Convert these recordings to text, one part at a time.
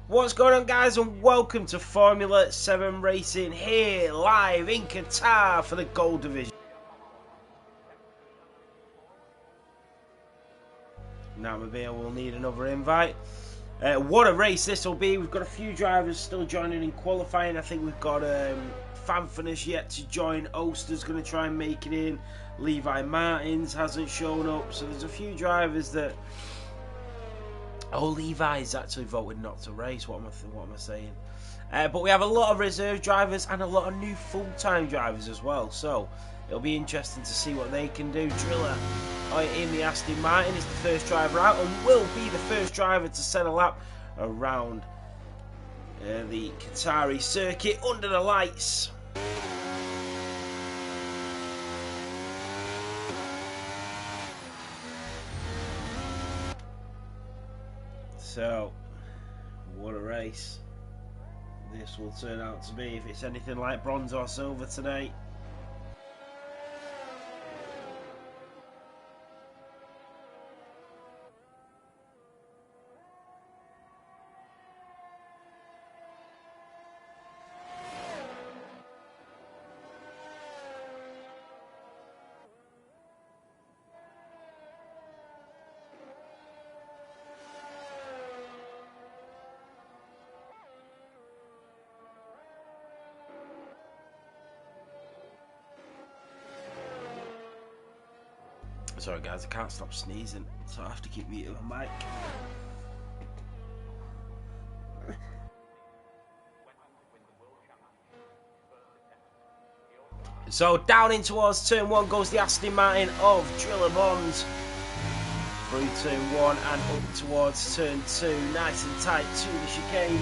What's going on, guys, and welcome to Formula 7 Racing here live in Qatar for the Gold Division. Now maybe we'll need another invite. What a race this will be. We've got a few drivers still joining in qualifying. I think we've got Fanfanish yet to join. Oster's going to try and make it in. Levi Martins hasn't shown up, so there's a few drivers that... Oh, Levi's actually voted not to race. What am I saying? But we have a lot of reserve drivers and a lot of new full-time drivers as well. So it'll be interesting to see what they can do. Driller in the Aston Martin is the first driver out and will be the first driver to set a lap around the Qatari circuit under the lights. So, what a race this will turn out to be if it's anything like bronze or silver today. Sorry guys, I can't stop sneezing, so I have to keep muting my mic. So down in towards turn 1 goes the Aston Martin of Driller Bonds. Through turn 1 and up towards turn 2, nice and tight to the chicane.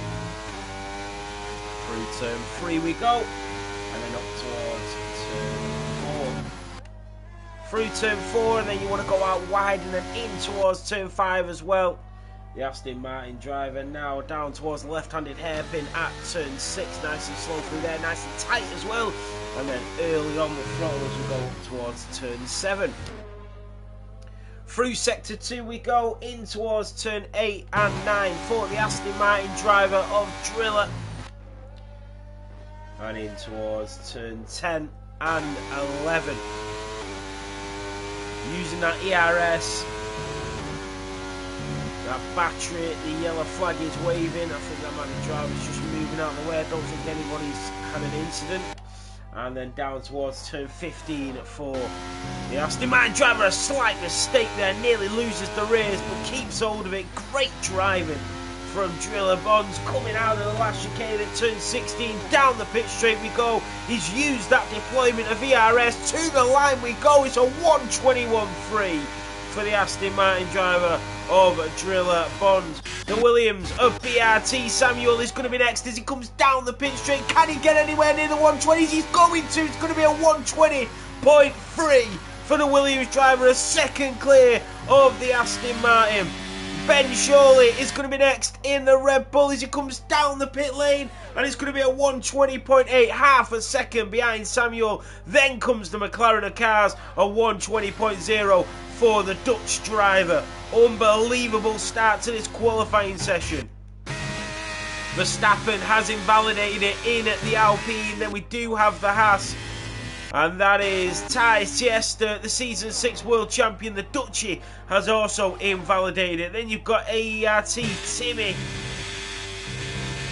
Through turn 3 we go, and then up towards turn 4. Through turn 4, and then you want to go out wide and then in towards turn 5 as well. The Aston Martin driver now down towards the left-handed hairpin at turn 6, nice and slow through there, nice and tight as well, and then early on the throttle as we go up towards turn 7. Through sector 2 we go, in towards turn 8 and 9 for the Aston Martin driver of Driller, and in towards turn 10 and 11. Using that ERS, that battery, the yellow flag is waving. I think that might be drivers just moving out of the way. I don't think anybody's had an incident. And then down towards turn 15 for the Aston Martin driver. A slight mistake there, nearly loses the race, but keeps hold of it. Great driving from Driller Bonds, coming out of the last chicane at turn 16, down the pit straight we go. He's used that deployment of ERS, to the line we go. It's a 1:21.3 for the Aston Martin driver of Driller Bonds. The Williams of BRT, Samuel, is going to be next as he comes down the pit straight. Can he get anywhere near the 120s? He's going to. It's going to be a 1:20.3 for the Williams driver, a second clear of the Aston Martin. Ben Shirley is going to be next in the Red Bull as he comes down the pit lane, and it's going to be a 1:20.8, half a second behind Samuel. Then comes the McLaren of cars, a 1:20.0 for the Dutch driver. Unbelievable start to this qualifying session. Verstappen has invalidated it in at the Alpine. Then we do have the Haas, and that is Thijs Tjester, the Season 6 World Champion. The Dutchie has also invalidated. Then you've got AERT Timmy,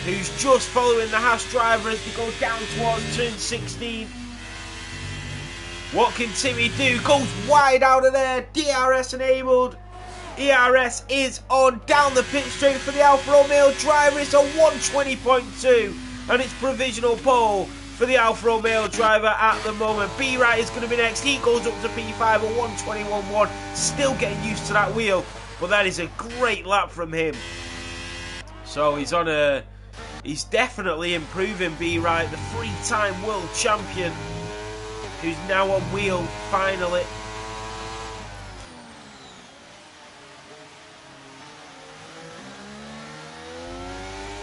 who's just following the Haas driver as they go down towards turn 16. What can Timmy do? Goes wide out of there. DRS enabled. ERS is on, down the pit straight for the Alfa Romeo driver. It's a 1:20.2, and it's provisional pole for the Alfa Romeo driver at the moment. B-Right is going to be next. He goes up to P5, a 1:21.1. Still getting used to that wheel, but that is a great lap from him. So he's on a... He's definitely improving, B-Right, the 3-time world champion, who's now on wheel, finally.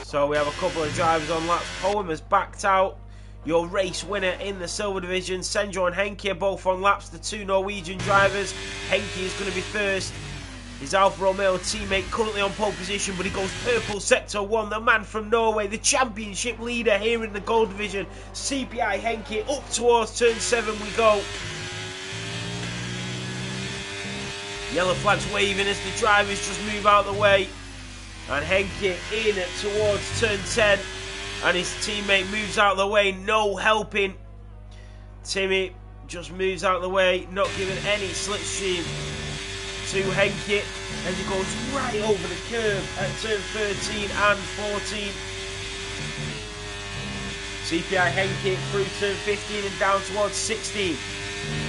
So we have a couple of drivers on laps. Poem has backed out. Your race winner in the silver division, Senjo and Henke, are both on laps, the two Norwegian drivers. Henke is going to be first. His Alfa Romeo teammate currently on pole position, but he goes purple sector 1. The man from Norway, the championship leader here in the gold division, CPI Henke, up towards turn 7 we go. Yellow flag's waving as the drivers just move out of the way. And Henke in towards turn 10. And his teammate moves out of the way, no helping. Timmy just moves out of the way, not giving any slipstream to Henke as he goes right over the curve at turn 13 and 14. CPI Henke through turn 15 and down towards 16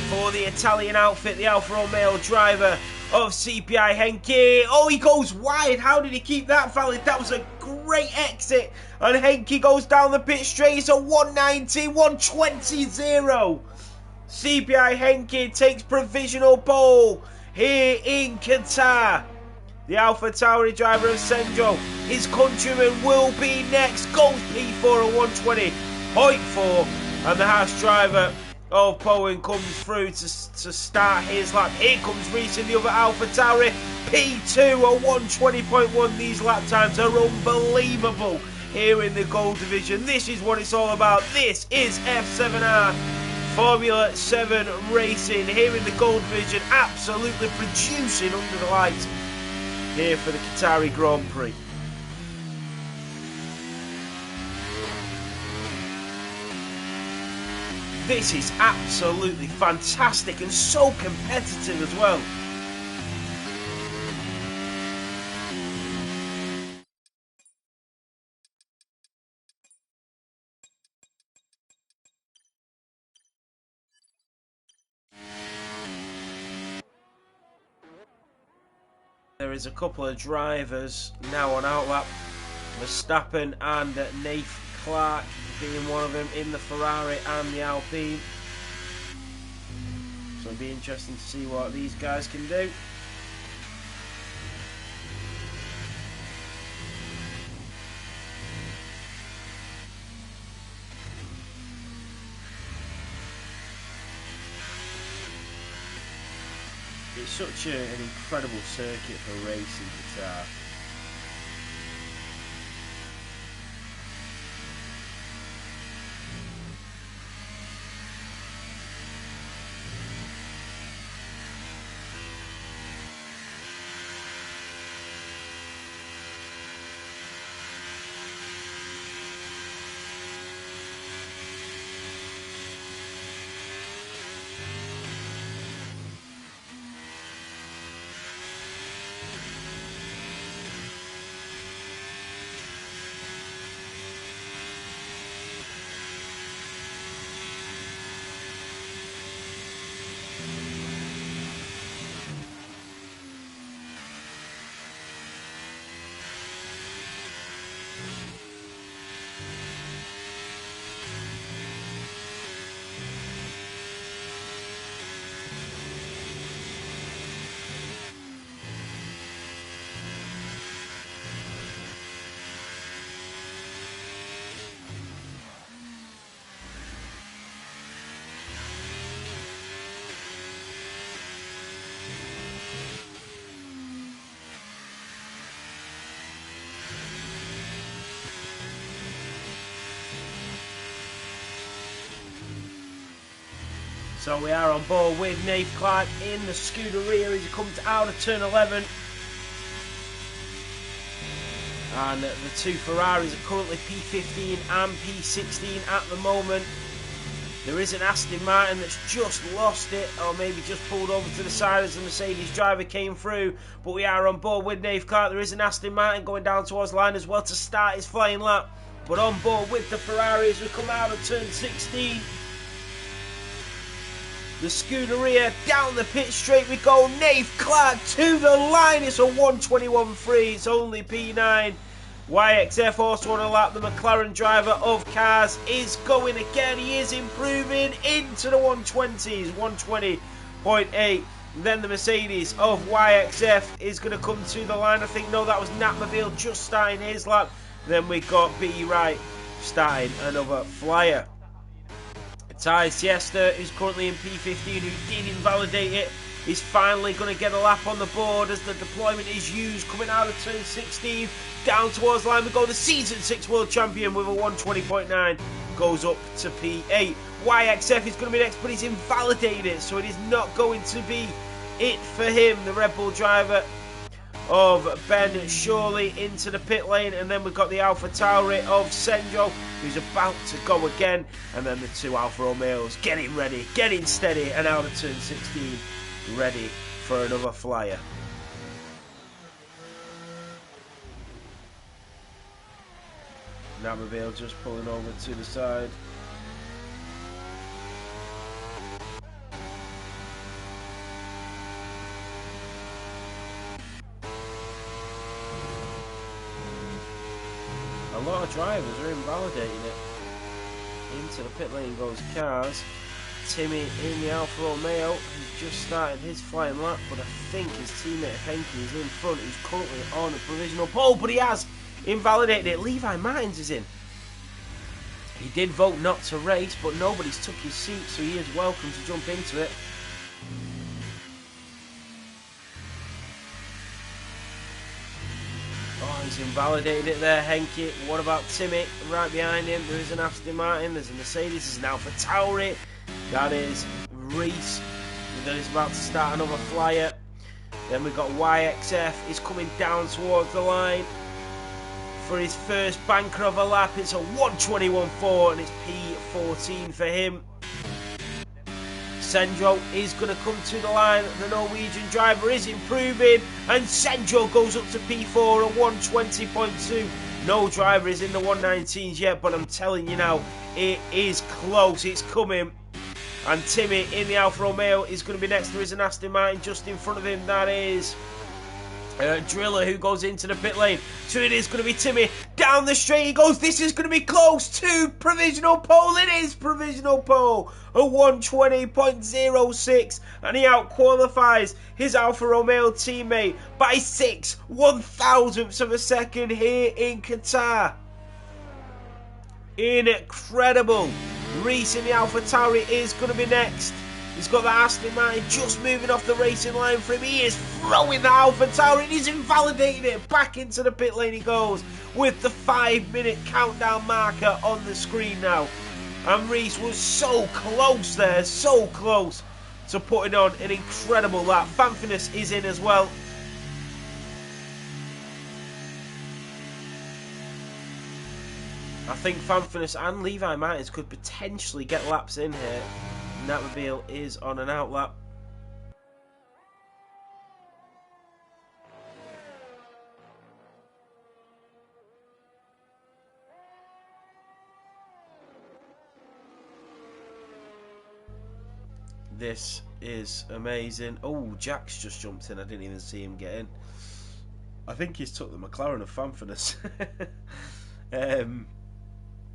for the Italian outfit, the Alfa Romeo driver of CPI Henke. Oh, he goes wide. How did he keep that valid? That was a great exit. And Henke goes down the pit straight. It's a 190, 120, 0. CPI Henke takes provisional pole here in Qatar. The Alpha Tauri driver of Senjo, his countryman, will be next. Goes P4 at 120.4. And the Haas driver of Poland comes through to start his lap. Here comes Reese in the other Alpha Tauri. P2 at 120.1. These lap times are unbelievable here in the gold division. This is what it's all about. This is F7R Formula 7 racing here in the gold division, absolutely producing under the lights here for the Qatari Grand Prix. This is absolutely fantastic and so competitive as well. There is a couple of drivers now on outlap. Verstappen and Nath Clark being one of them in the Ferrari and the Alpine. So it'll be interesting to see what these guys can do. It's such an incredible circuit for racing Qatar. So we are on board with Nath Clark in the Scuderia as he comes out of turn 11. And the two Ferraris are currently P15 and P16 at the moment. There is an Aston Martin that's just lost it, or maybe just pulled over to the side as the Mercedes driver came through. But we are on board with Nath Clark. There is an Aston Martin going down towards the line as well to start his flying lap. But on board with the Ferrari as we come out of turn 16. The Scuderia down the pit straight we go. Nath Clark to the line. It's a 121.3. It's only P9. YXF also on a lap. The McLaren driver of cars is going again. He is improving into the 120s. 120.8. Then the Mercedes of YXF is going to come to the line. I think, no, that was Natmobile just starting his lap. Then we got B Wright starting another flyer. Ty Siesta, who's currently in P15, who did invalidate it is finally going to get a lap on the board as the deployment is used, coming out of turn 16, down towards the line we go. The season 6 world champion with a 120.9 goes up to P8. YXF is going to be next, but he's invalidated it, so it is not going to be it for him. The Red Bull driver of Ben Shorley into the pit lane, and then we've got the Alpha Tauri of Senjo, who's about to go again, and then the two Alfa Romeos getting ready, getting steady, and out of turn 16 ready for another flyer. Namavale just pulling over to the side. A lot of drivers are invalidating it. Into the pit lane goes Cars. Timmy in the Alfa Romeo, who's just started his flying lap, but I think his teammate Henke is in front, who's currently on a provisional pole, but he has invalidated it. Levi Martins is in. He did vote not to race, but nobody's took his seat, so he is welcome to jump into it. Oh, he's invalidated it there, Henke. What about Timmy? Right behind him, there is an Aston Martin, there's a Mercedes, there's an Alpha Tauri. That is Reese, that is about to start another flyer. Then we've got YXF, he's coming down towards the line for his first banker of a lap. It's a 121.4 and it's P14 for him. Senjo is going to come to the line. The Norwegian driver is improving, and Senjo goes up to P4 at 120.2. No driver is in the 119s yet, but I'm telling you now, it is close. It's coming. And Timmy in the Alfa Romeo is going to be next. There is an Aston Martin just in front of him. That is Driller, who goes into the pit lane. So it is going to be Timmy. Down the straight he goes. This is going to be close to provisional pole. It is provisional pole. A 120.06. And he out-qualifies his Alfa Romeo teammate by 6/1000ths of a second here in Qatar. Incredible. Reese in the Alpha Tauri is going to be next. He's got the Aston Martin just moving off the racing line for him. He is throwing the Alpha Tauri and he's invalidating it. Back into the pit lane he goes with the 5-minute countdown marker on the screen now. And Reese was so close there, so close to putting on an incredible lap. Fanfinus is in as well. I think Fanfinus and Levi Martins could potentially get laps in here. Natmobile is on an out lap. This is amazing. Oh, Jack's just jumped in. I didn't even see him get in. I think he's took the McLaren of Fanfinus.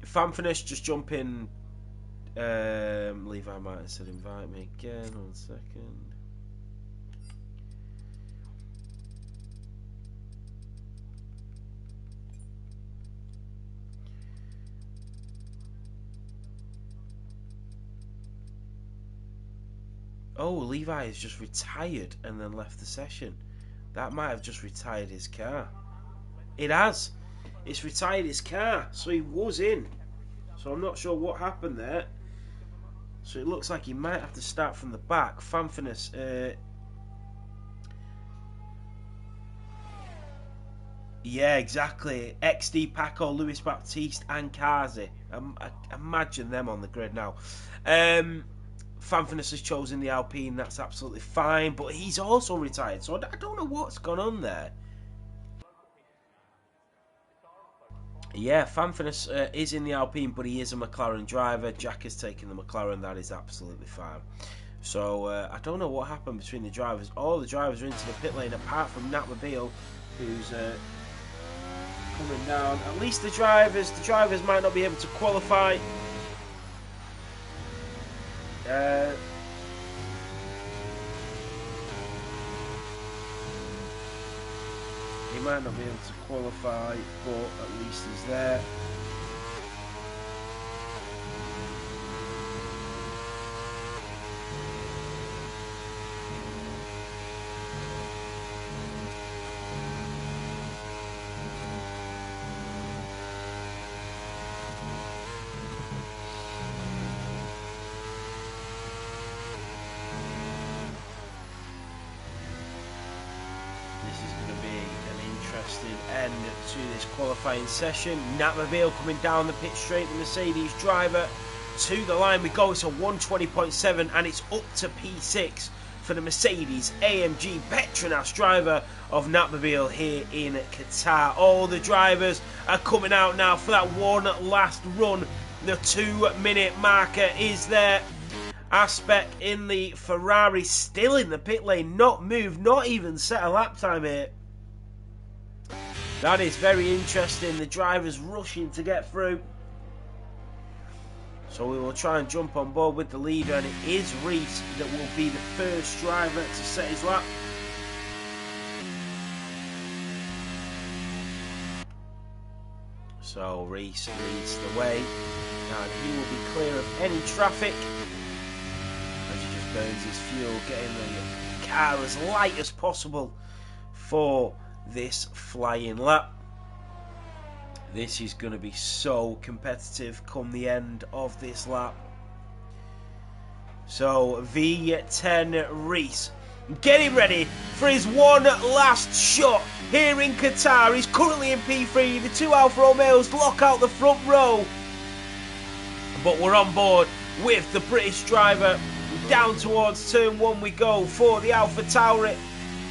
Fanfinus just jump in. Levi Martin said invite me again. 1 second. Oh, Levi has just retired and then left the session. That might have just retired his car. It has. It's retired his car. So he was in. So I'm not sure what happened there. So it looks like he might have to start from the back. Fanfinus. Yeah, exactly. XD, Paco, Luis Baptiste and Kazi. Imagine them on the grid now. Fanfinus has chosen the Alpine. That's absolutely fine. But he's also retired. So I don't know what's gone on there. Yeah, Fanfinus is in the Alpine, but he is a McLaren driver. Jack has taken the McLaren. That is absolutely fine. So I don't know what happened between the drivers. All the drivers are into the pit lane, apart from Natmobile, who's coming down. At least the drivers might not be able to qualify. He might not be able to qualify, but at least he's there. This is going to be an interesting end to this qualifying session. Natmobile coming down the pit straight, the Mercedes driver to the line we go. It's a 120.7 and it's up to P6 for the Mercedes AMG Petronas driver of Natmobile here in Qatar. All the drivers are coming out now for that one last run. The 2-minute marker is there. Aspect in the Ferrari still in the pit lane, not moved, not even set a lap time here. That is very interesting. The drivers rushing to get through. So we will try and jump on board with the leader, and it is Reese that will be the first driver to set his lap. So Reese leads the way, and he will be clear of any traffic as he just burns his fuel, getting the car as light as possible for this flying lap. This is going to be so competitive come the end of this lap. So V10 Reese getting ready for his one last shot here in Qatar. He's currently in P3. The two Alfa Romeos lock out the front row. But we're on board with the British driver. Down towards turn 1 we go for the Alpha Tauri.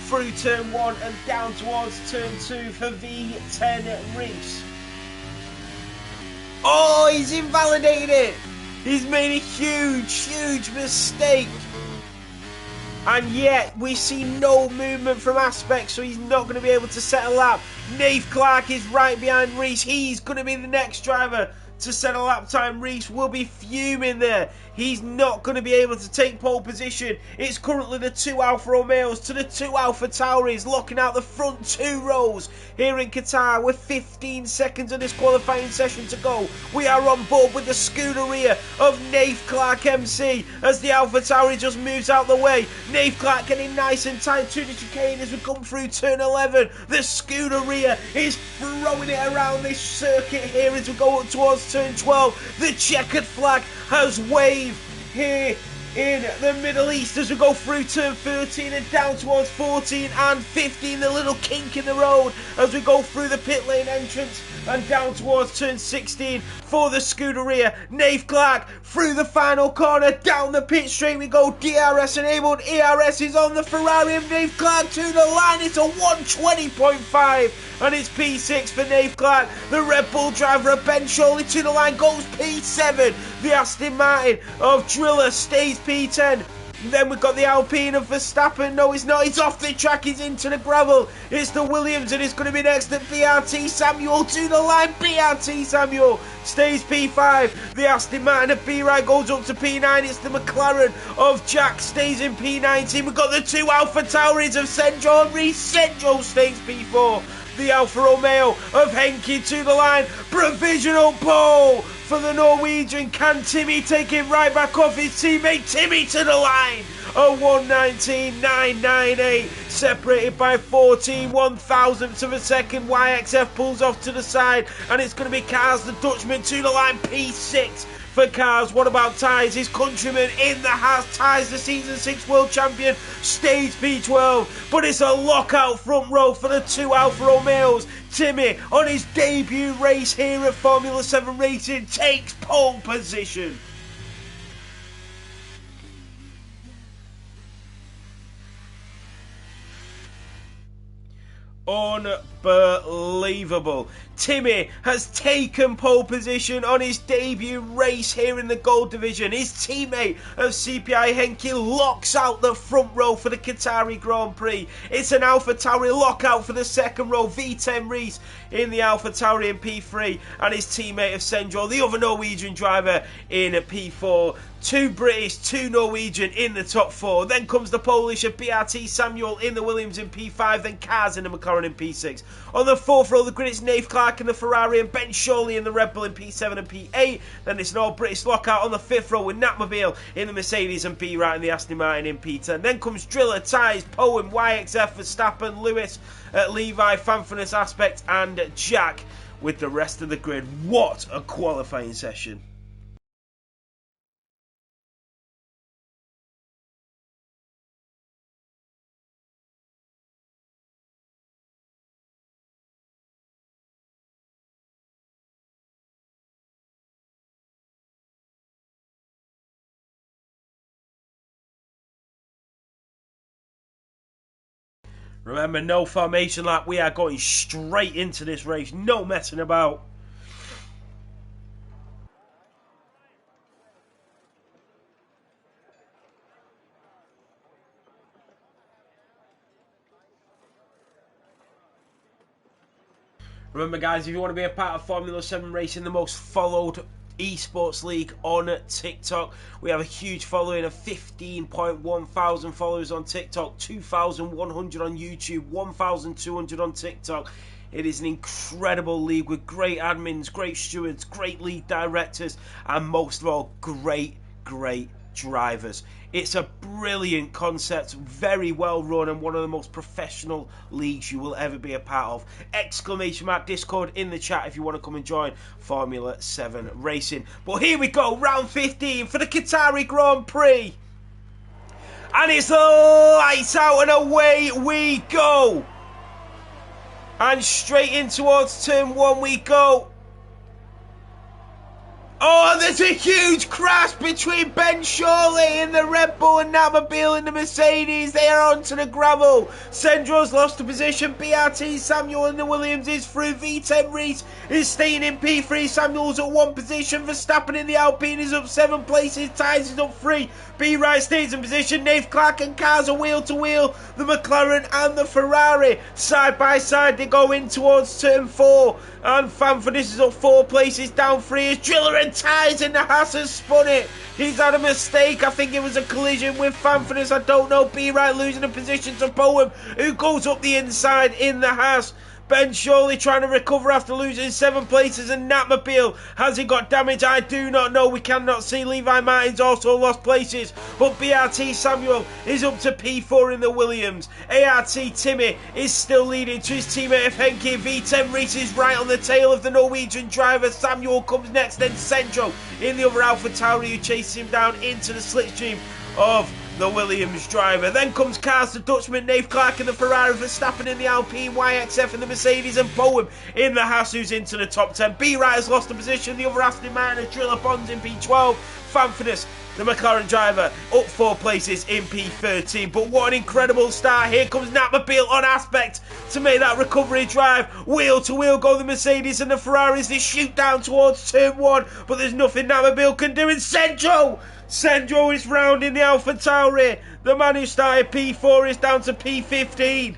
Through turn 1 and down towards turn 2 for V10 Reese. Oh, he's invalidated it. He's made a huge mistake. And yet, we see no movement from Aspect, so he's not going to be able to set a lap. Nave Clark is right behind Reese. He's going to be the next driver to set a lap time. Reese will be fuming there. He's not going to be able to take pole position. It's currently the two Alfa Romeos to the two Alfa Tauris, locking out the front 2 rows here in Qatar with 15 seconds of this qualifying session to go. We are on board with the Scuderia of Nave Clark MC as the Alfa Tauri just moves out the way. Nave Clark getting nice and tight to the chicane as we come through turn 11. The Scuderia is throwing it around this circuit here as we go up towards turn 12. The checkered flag has waved here in the Middle East as we go through turn 13 and down towards 14 and 15. The little kink in the road as we go through the pit lane entrance and down towards turn 16 for the Scuderia. Nave Clark through the final corner, down the pit straight we go. DRS enabled, ERS is on the Ferrari of Nave Clark to the line. It's a 120.5 and it's P6 for Nave Clark. The Red Bull driver of Ben Sholey to the line goes P7. The Aston Martin of Driller stays P10. Then we've got the Alpine of Verstappen. No, he's not. He's off the track. He's into the gravel. It's the Williams, and it's going to be next to BRT Samuel to the line. BRT Samuel stays P5. The Aston Martin of B-Ride goes up to P9. It's the McLaren of Jack stays in P19. We've got the two Alpha Tauris of Senjo and Reese. Senjo stays P4. The Alfa Romeo of Henke to the line. Provisional pole for the Norwegian. Can Timmy take it right back off his teammate? Timmy to the line. A 119.998, separated by 14 1,000ths of a second. YXF pulls off to the side, and it's going to be Cars the Dutchman to the line. P6 for Cars. What about Tyres? His countryman in the house. Tyres, the season 6 world champion, stays P12, but it's a lockout front row for the two Alfa Romeos. Timmy, on his debut race here at Formula 7 Racing, takes pole position. Unbelievable. Timmy has taken pole position on his debut race here in the Gold Division. His teammate of CPI Henke locks out the front row for the Qatari Grand Prix. It's an Alpha Tauri lockout for the second row. V10 Reese in the Alpha Tauri in P3 and his teammate of Senjo, the other Norwegian driver, in P4. Two British, two Norwegian in the top 4. Then comes the Polish of BRT Samuel in the Williams in P5. Then Cars in the McLaren in P6. On the 4th row, the grid, it's Nave Clark in the Ferrari and Ben Sholey in the Red Bull in P7 and P8. Then it's an all-British lockout on the 5th row with Natmobile in the Mercedes and B-Right in the Aston Martin in P10. Then comes Driller, Tyres, Poem, YXF, Verstappen, Lewis, Levi, Fanfinus, Aspect and Jack with the rest of the grid. What a qualifying session. Remember, no formation lap. We are going straight into this race. No messing about. Remember, guys, if you want to be a part of Formula 7 Racing, the most followed esports league on TikTok, we have a huge following of 15.1 thousand followers on TikTok, 2,100 on YouTube, 1,200 on TikTok. It is an incredible league with great admins, great stewards, great league directors, and most of all, great drivers. It's a brilliant concept, very well run, and one of the most professional leagues you will ever be a part of. Exclamation mark Discord in the chat if you want to come and join Formula 7 Racing. But here we go, round 15 for the Qatari Grand Prix. And it's lights out and away we go. And straight in towards turn 1 we go. Oh, there's a huge crash between Ben Shawley in the Red Bull and Natmobile in the Mercedes. They are onto the gravel. Sendro's lost the position. BRT Samuel in the Williams is through. V10 Reese is staying in P3. Samuel's at 1 position. Verstappen in the Alpine is up 7 places. Tynes is up 3. B Wright stays in position. Nave Clark and cars are wheel to wheel. The McLaren and the Ferrari side by side. They go in towards turn 4. And Fanford is up 4 places. Down 3 is Driller and Tynes in the Haas has spun it. He's had a mistake. I think it was a collision with Fanford. I don't know. B Wright losing a position to Bowen, who goes up the inside in the Haas. Ben Shawley trying to recover after losing 7 places, and Natmobile, has he got damage? I do not know. We cannot see. Levi Martin's also lost places, but BRT Samuel is up to P4 in the Williams. ART Timmy is still leading to his teammate Henke. V10 Reese is right on the tail of the Norwegian driver. Samuel comes next, then Sendro in the other Alpha Tauri, who chases him down into the slipstream of the Williams driver. Then comes Cars, the Dutchman, Nave Clark in the Ferrari, Verstappen in the Alpine, YXF in the Mercedes, and Bowen in the Haas, who's into the top 10. B Wright has lost the position. The other Aston Martin, Driller Bonds in P12. Fanford, the McLaren driver, up 4 places in P13. But what an incredible start. Here comes Natmobile on Aspect to make that recovery drive. Wheel to wheel go the Mercedes and the Ferraris. They shoot down towards turn 1, but there's nothing Natmobile can do. And Sendro is round in the Alpha Tauri. The man who started P4 is down to P15.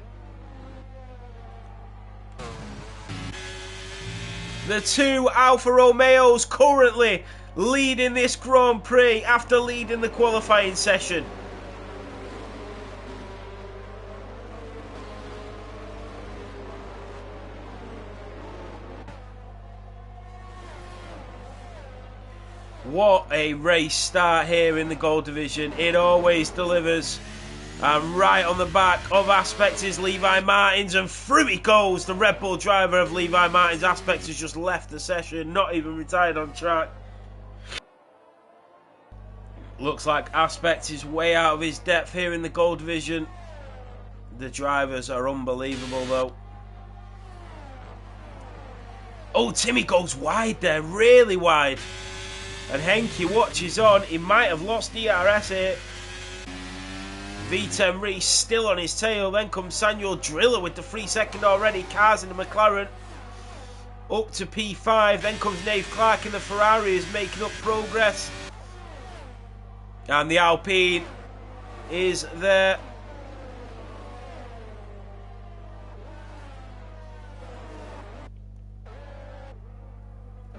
The 2 Alfa Romeos currently leading this Grand Prix after leading the qualifying session. What a race start here in the Gold Division. It always delivers. And right on the back of Aspect is Levi Martins, and through he goes. The Red Bull driver of Levi Martins. Aspect has just left the session, not even retired on track. Looks like Aspect is way out of his depth here in the Gold Division. The drivers are unbelievable though. Oh, Timmy goes wide there, really wide. And Henke watches on. He might have lost DRS here. V10 Reese still on his tail. Then comes Samuel Driller with the 3-second already. Cars in the McLaren up to P5. Then comes Nave Clark in the Ferrari, is making up progress. And the Alpine is there.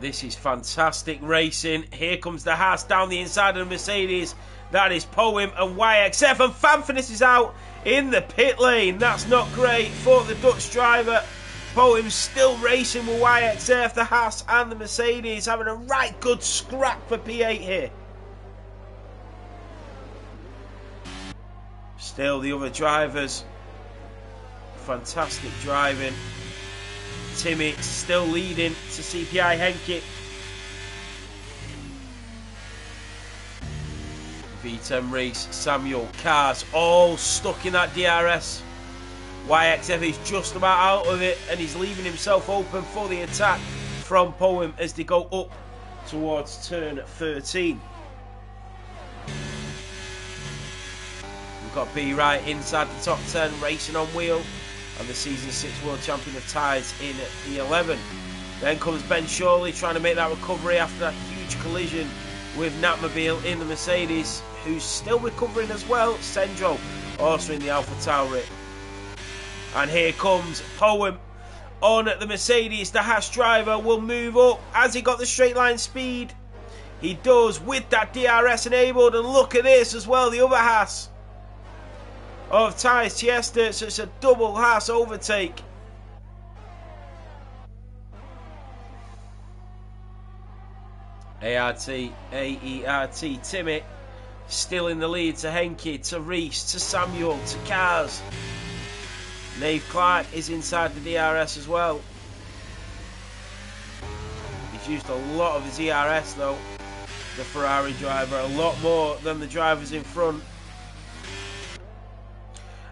This is fantastic racing. Here comes the Haas down the inside of the Mercedes. That is Poem and YXF. And Fanfinis is out in the pit lane. That's not great for the Dutch driver. Poem's still racing with YXF, the Haas and the Mercedes. Having a right good scrap for P8 here. Still the other drivers. Fantastic driving. Timmy still leading to CPI Henke. V10 Reese, Samuel, Cars, all stuck in that DRS. YXF is just about out of it, and he's leaving himself open for the attack from Poem as they go up towards turn 13. We've got B right inside the top 10, racing on wheel, and the season 6 world champion of tyres in P11. Then comes Ben Shawley trying to make that recovery after that huge collision with Natmobile in the Mercedes, who's still recovering as well. Senjo also in the Alpha Tauri. And here comes Poem on the Mercedes. The Haas driver will move up. Has he got the straight line speed? He does, with that DRS enabled. And look at this as well, the other Haas of Thais Tiesta. So it's a double Haas overtake. AERT Timmy still in the lead to Henke, to Reese, to Samuel, to Cars. Nave Clark is inside the DRS as well. He's used a lot of his ERS though, the Ferrari driver, a lot more than the drivers in front.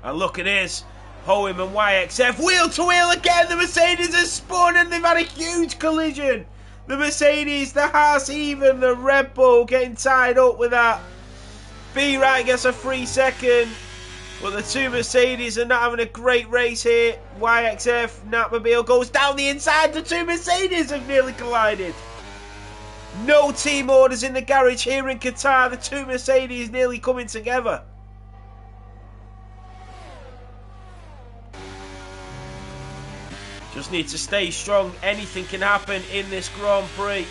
And look at this, Hoem and YXF wheel to wheel again. The Mercedes has spun and they've had a huge collision. The Mercedes, the Haas, even the Red Bull getting tied up with that. B right gets a free second, but the two Mercedes are not having a great race here. YXF, Natmobile goes down the inside. The two Mercedes have nearly collided. No team orders in the garage here in Qatar. The two Mercedes nearly coming together. Just need to stay strong. Anything can happen in this Grand Prix.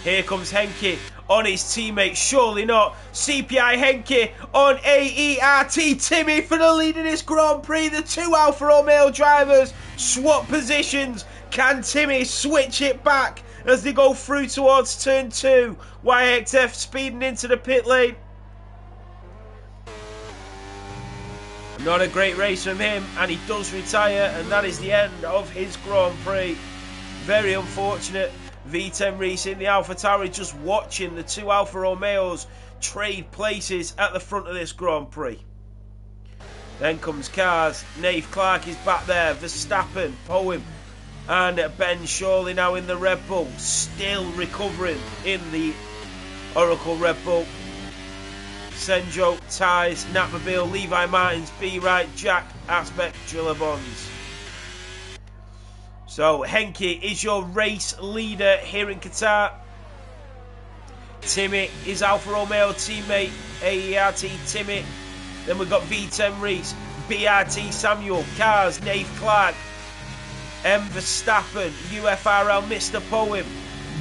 Here comes Henke on his teammate. Surely not. CPI Henke on AERT Timmy for the lead in this Grand Prix. The two Alfa Romeo drivers swap positions. Can Timmy switch it back as they go through towards turn 2? YXF speeding into the pit lane. Not a great race from him, and he does retire, and that is the end of his Grand Prix. Very unfortunate. V10 Reese in the Alpha Tauri just watching the two Alfa Romeos trade places at the front of this Grand Prix. Then comes Cars. Nave Clark is back there. Verstappen, Poem, and Ben Shawley now in the Red Bull. Still recovering in the Oracle Red Bull. Senjo, Ties, Natmobile, Levi Martins, B Right, Jack, Aspect, Drillabonds. So Henke is your race leader here in Qatar. Timmy is Alfa Romeo teammate, AERT Timmy. Then we've got V10 Reese, BRT Samuel, Cars, Nave Clark, M Verstappen, UFRL Mr. Poem,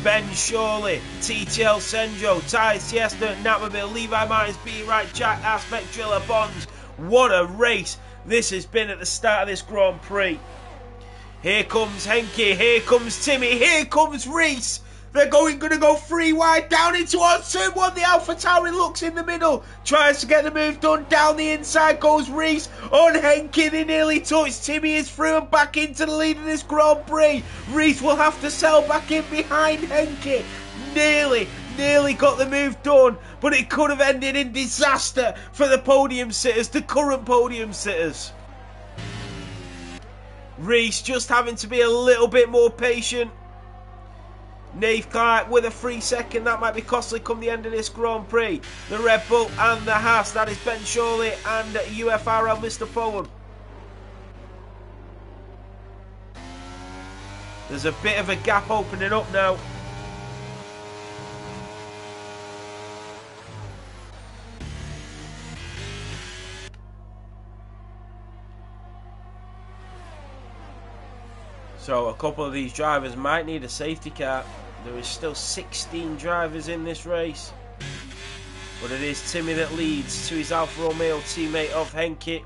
Ben Shawley, TTL Senjo, Ties Tiesta, Natmobile, Levi Martins, B Right, Jack, Aspect, Driller, Bonds. What a race this has been at the start of this Grand Prix. Here comes Henke, here comes Timmy, here comes Reese. They're going to go 3 wide down into turn 1. The Alpha Tauri looks in the middle, tries to get the move done. Down the inside goes Reese. On Henke, they nearly touched. Timmy is through and back into the lead in this Grand Prix. Reese will have to sell back in behind Henke. Nearly got the move done, but it could have ended in disaster for the podium sitters, the current podium sitters. Reese just having to be a little bit more patient. Nave Clark with a 3 second. That might be costly come the end of this Grand Prix. The Red Bull and the Haas. That is Ben Shawley and UFRL Mr. Poem. There's a bit of a gap opening up now. So a couple of these drivers might need a safety car. There is still 16 drivers in this race. But it is Timmy that leads to his Alfa Romeo teammate of Henke.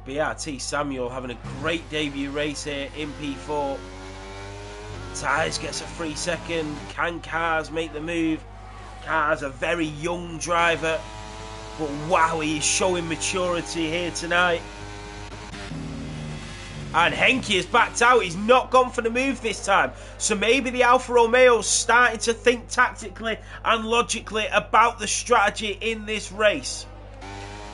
BRT Samuel having a great debut race here in P4. Ties gets a 3 second. Can Cars make the move? Cars a very young driver. But wow, he is showing maturity here tonight. And Henke is backed out. He's not gone for the move this time. So maybe the Alfa Romeo's starting to think tactically and logically about the strategy in this race.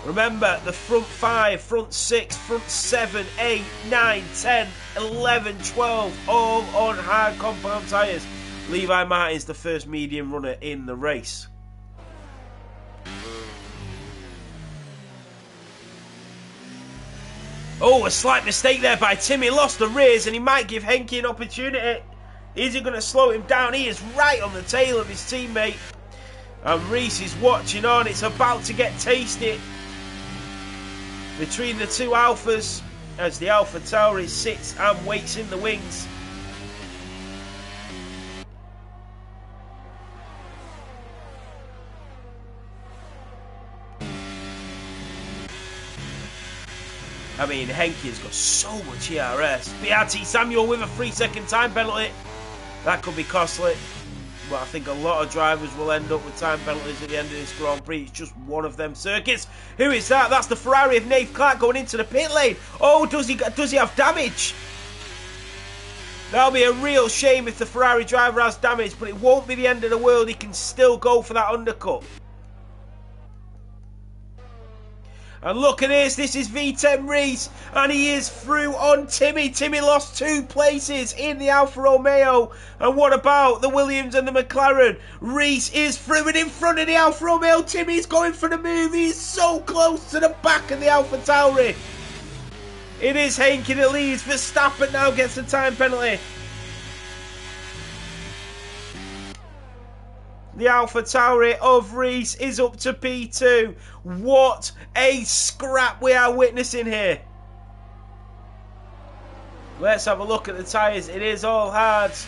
Remember, the front 5, front 6, front 7, 8, 9, 10, 11, 12, all on hard compound tyres. Levi Martin's the first medium runner in the race. Oh, a slight mistake there by Tim. He lost the rears and he might give Henke an opportunity. Is he going to slow him down? He is right on the tail of his teammate. And Reese is watching on. It's about to get tasty between the two Alphas as the Alpha Tauri sits and waits in the wings. I mean, Henke's got so much ERS. BRT Samuel with a 3-second time penalty. That could be costly. But I think a lot of drivers will end up with time penalties at the end of this Grand Prix. It's just one of them circuits. Who is that? That's the Ferrari of Nate Clark going into the pit lane. Oh, does he have damage? That'll be a real shame if the Ferrari driver has damage, but it won't be the end of the world. He can still go for that undercut. And look at this is V10 Reese, and he is through on Timmy. Timmy lost 2 places in the Alfa Romeo. And what about the Williams and the McLaren? Reese is through and in front of the Alfa Romeo. Timmy's going for the move. He's so close to the back of the Alfa Tauri. It is Henke that leads. Verstappen now gets a time penalty. The Alpha Tauri of Reese is up to P2. What a scrap we are witnessing here. Let's have a look at the tyres. It is all hards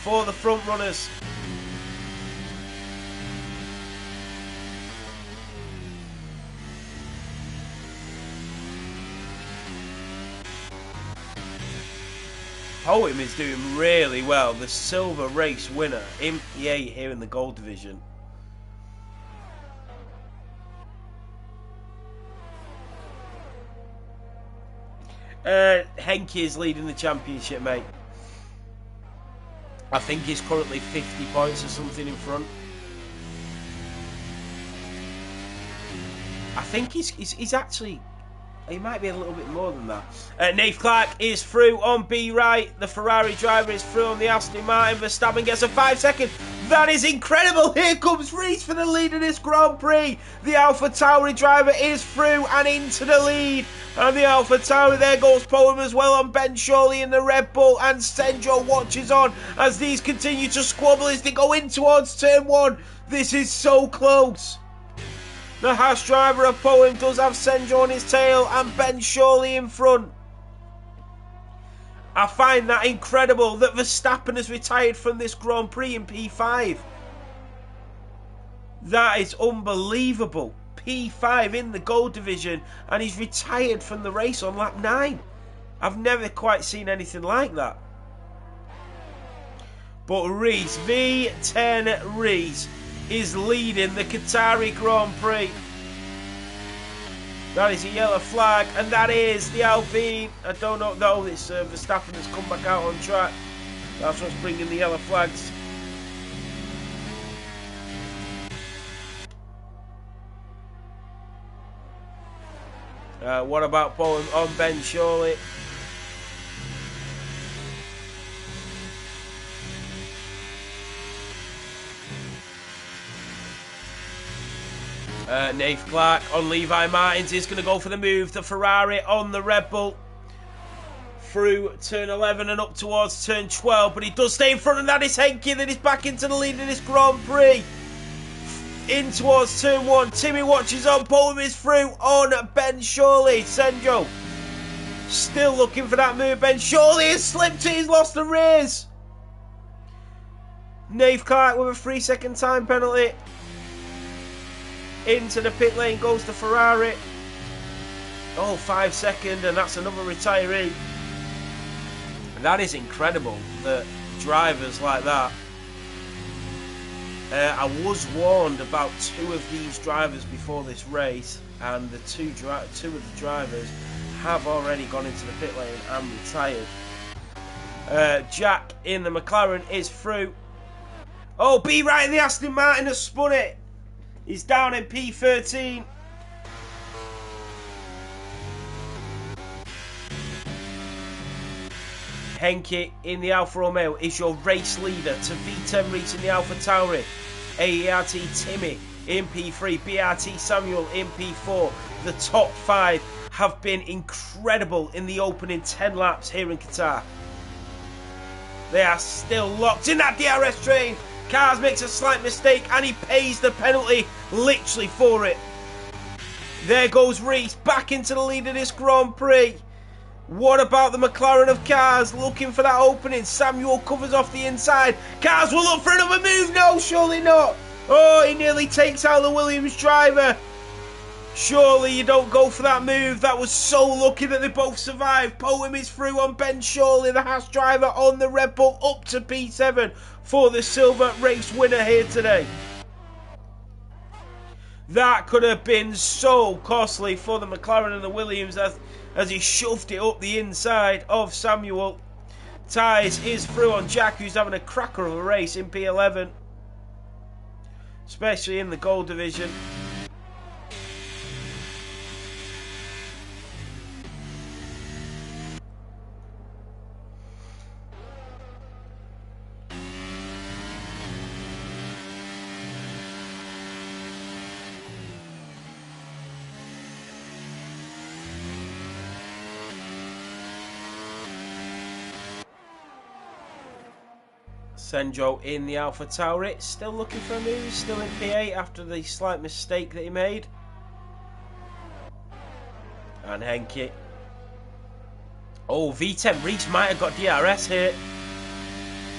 for the front runners. Poem is doing really well. The silver race winner in P8 here in the gold division. Henke is leading the championship, mate. I think he's currently 50 points or something in front. I think he's actually... He might be a little bit more than that. Nate Clark is through on B right. The Ferrari driver is through on the Aston Martin. Verstappen gets a 5-second. That is incredible. Here comes Reese for the lead of this Grand Prix. The Alpha Tauri driver is through and into the lead. And the Alpha Tauri, there goes Poem as well on Ben Shawley in the Red Bull. And Senjo watches on as these continue to squabble as they go in towards turn 1. This is so close. The Haas driver of Poem does have Senjo on his tail and Ben Shawley in front. I find that incredible that Verstappen has retired from this Grand Prix in P5. That is unbelievable. P5 in the gold division and he's retired from the race on lap 9. I've never quite seen anything like that. But Reese, V10 Reese, is leading the Qatari Grand Prix. That is a yellow flag, and that is the Alpine. I don't know, though, it's Verstappen has come back out on track. That's what's bringing the yellow flags. What about Poem on Ben Shawley? Nate Clark on Levi Martins is going to go for the move. The Ferrari on the Red Bull through turn 11 and up towards turn 12, but he does stay in front, and that is Henke that is back into the lead in this Grand Prix. In towards turn 1, Timmy watches on. Poem is through on Ben Shawley. Senjo still looking for that move. Ben Shawley has slipped it. He's lost the race. Nate Clark with a 3-second time penalty. Into the pit lane goes the Ferrari. Oh, 5-second, and that's another retiree. That is incredible that drivers like that. I was warned about 2 of these drivers before this race, and the two of the drivers have already gone into the pit lane and retired. Jack in the McLaren is through. Oh, B right in the Aston Martin has spun it. He's down in P13. Henke in the Alfa Romeo is your race leader to V10 Reese in the Alfa Tauri. AERT Timmy in P3, BRT Samuel in P4. The top 5 have been incredible in the opening 10 laps here in Qatar. They are still locked in that DRS train. Cars makes a slight mistake and he pays the penalty literally for it. There goes Reese back into the lead of this Grand Prix. What about the McLaren of Cars looking for that opening? Samuel covers off the inside. Cars will look for another move. No, surely not. Oh, he nearly takes out the Williams driver. Surely you don't go for that move. That was so lucky that they both survived. Poem is through on Ben Shorley, the Haas driver on the Red Bull, up to P7 for the silver race winner here today. That could have been so costly for the McLaren and the Williams as he shoved it up the inside of Samuel. Tyres is through on Jack, who's having a cracker of a race in P11, especially in the gold division. Senjo in the Alpha Tauri, still looking for a move, still in P8 after the slight mistake that he made. And Henke. Oh, V10 Reese might have got DRS here.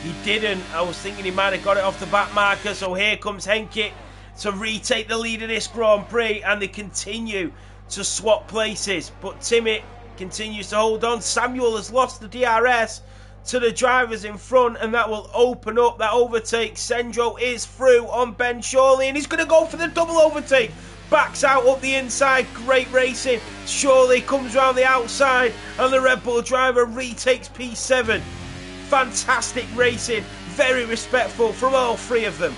He didn't. I was thinking he might have got it off the back marker. So here comes Henke to retake the lead of this Grand Prix, and they continue to swap places. But Timmy continues to hold on. Samuel has lost the DRS to the drivers in front, and that will open up that overtake. Senjo is through on Ben Shorley, and he's going to go for the double overtake. Backs out up the inside. Great racing. Shorley comes round the outside, and the Red Bull driver retakes P7. Fantastic racing. Very respectful from all three of them.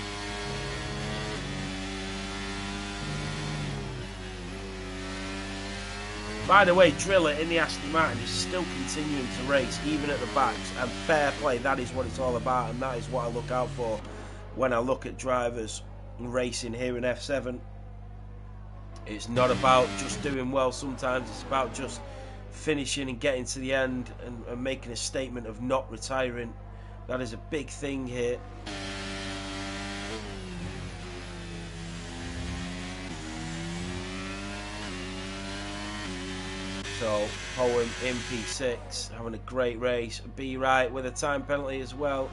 By the way, Driller in the Aston Martin is still continuing to race, even at the backs, and fair play, that is what it's all about, and that is what I look out for when I look at drivers racing here in F7. It's not about just doing well sometimes, it's about just finishing and getting to the end and making a statement of not retiring. That is a big thing here. So, Poem in P6, having a great race. Be right with a time penalty as well.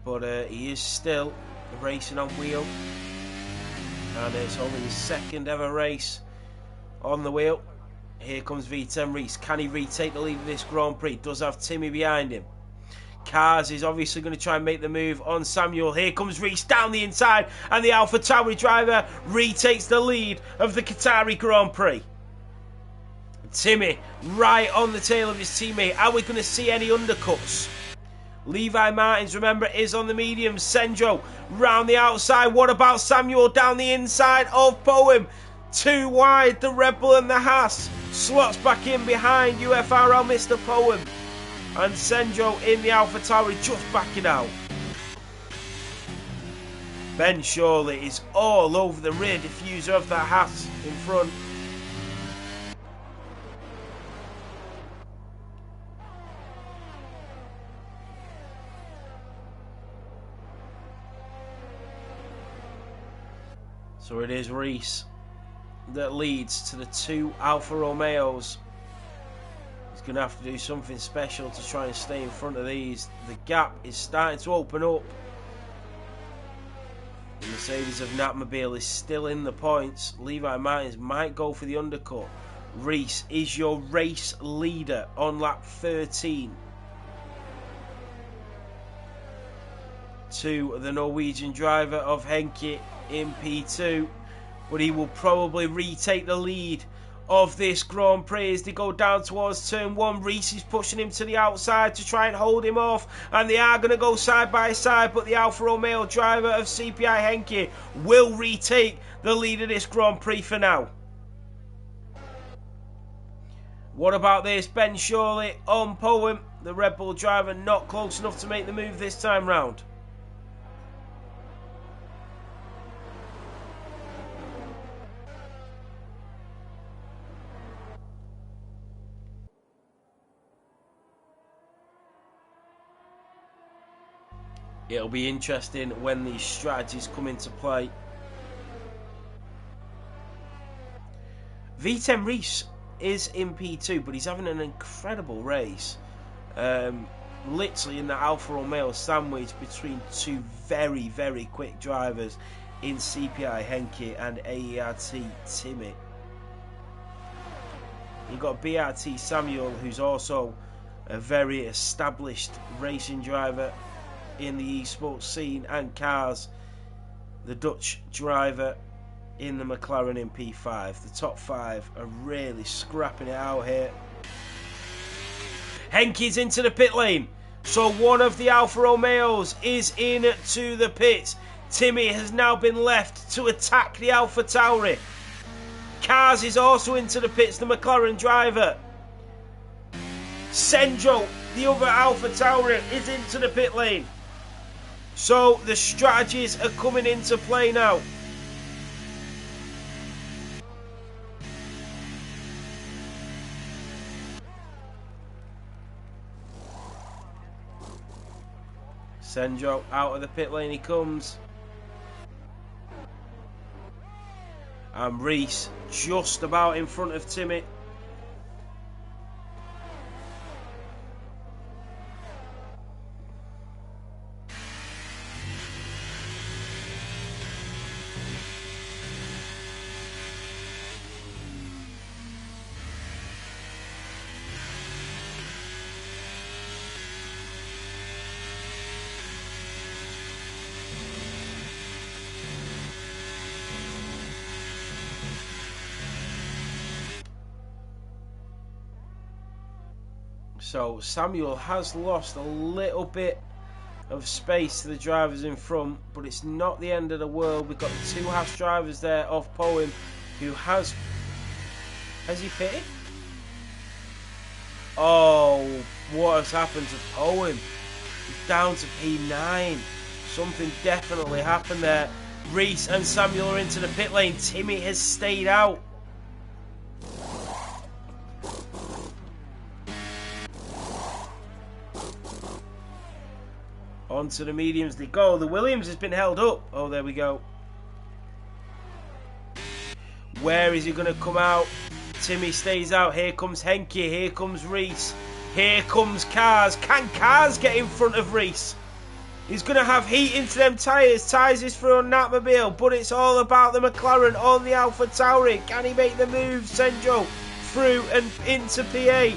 But he is still racing on wheel. And it's only his second ever race on the wheel. Here comes V10 Reese. Can he retake the lead of this Grand Prix? Does have Timmy behind him. Cars is obviously going to try and make the move on Samuel. Here comes Reese down the inside. And the Alpha Tauri driver retakes the lead of the Qatari Grand Prix. Timmy right on the tail of his teammate. Are we going to see any undercuts? Levi Martins, remember, is on the medium. Senjo round the outside. What about Samuel down the inside of Poem? Too wide, the Red Bull and the Haas. Slots back in behind UFRL Mr. Poem. And Senjo in the Alpha Tauri just backing out. Ben Shorley is all over the rear diffuser of that Haas in front. So it is Reese that leads to the two Alfa Romeos. He's going to have to do something special to try and stay in front of these. The gap is starting to open up. The Mercedes of Natmobile is still in the points. Levi Martins might go for the undercut. Reese is your race leader on lap 13. To the Norwegian driver of Henke in P2, but he will probably retake the lead of this Grand Prix as they go down towards turn 1. Reese is pushing him to the outside to try and hold him off, and they are going to go side by side, but the Alfa Romeo driver of CPI Henke will retake the lead of this Grand Prix for now. What about this? Ben Shorley on Poem. The Red Bull driver not close enough to make the move this time round. It'll be interesting when these strategies come into play. V10 Reese is in P2, but he's having an incredible race. Literally in the Alfa Romeo sandwich between two very, very quick drivers in CPI Henke and AERT Timmy. You've got BRT Samuel, who's also a very established racing driver in the esports scene, and Cars, the Dutch driver in the McLaren in P5. The top five are really scrapping it out here. Henke's into the pit lane, so one of the Alfa Romeos is in to the pits. Timmy has now been left to attack the Alfa Tauri. Cars is also into the pits, the McLaren driver. Sendro, the other Alfa Tauri, is into the pit lane. So the strategies are coming into play now. Sendro out of the pit lane he comes. And Reese just about in front of Timmy. So Samuel has lost a little bit of space to the drivers in front, but it's not the end of the world. We've got the two Haas drivers there off Poem, who has he pitted? Oh, what has happened to Poem? He's down to P9. Something definitely happened there. Reese and Samuel are into the pit lane. Timmy has stayed out. Onto the mediums they go. The Williams has been held up. Oh, there we go. Where is he going to come out? Timmy stays out. Here comes Henke. Here comes Reese. Here comes Cars. Can Cars get in front of Reese? He's going to have heat into them tyres. Tyres is for an Natmobile, but it's all about the McLaren on the Alfa Tauri. Can he make the move? Sendro through and into P8.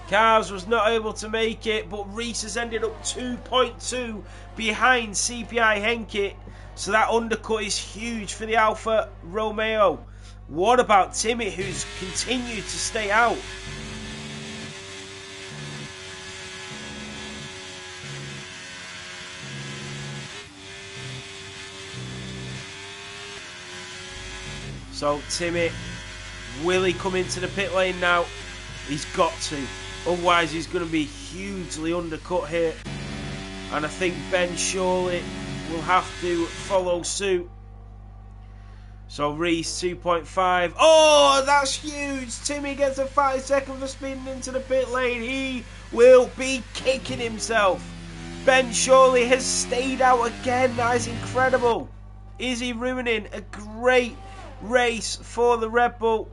Cars was not able to make it, but Reese has ended up 2.2 behind CPI Henke. So that undercut is huge for the Alfa Romeo. What about Timmy, who's continued to stay out? So Timmy, will he come into the pit lane now? He's got to. Otherwise he's going to be hugely undercut here. And I think Ben surely will have to follow suit. So Reese 2.5. Oh, that's huge. Timmy gets a 5 second for speeding into the pit lane. He will be kicking himself. Ben Shorley has stayed out again. That is incredible. Is he ruining a great race for the Red Bull?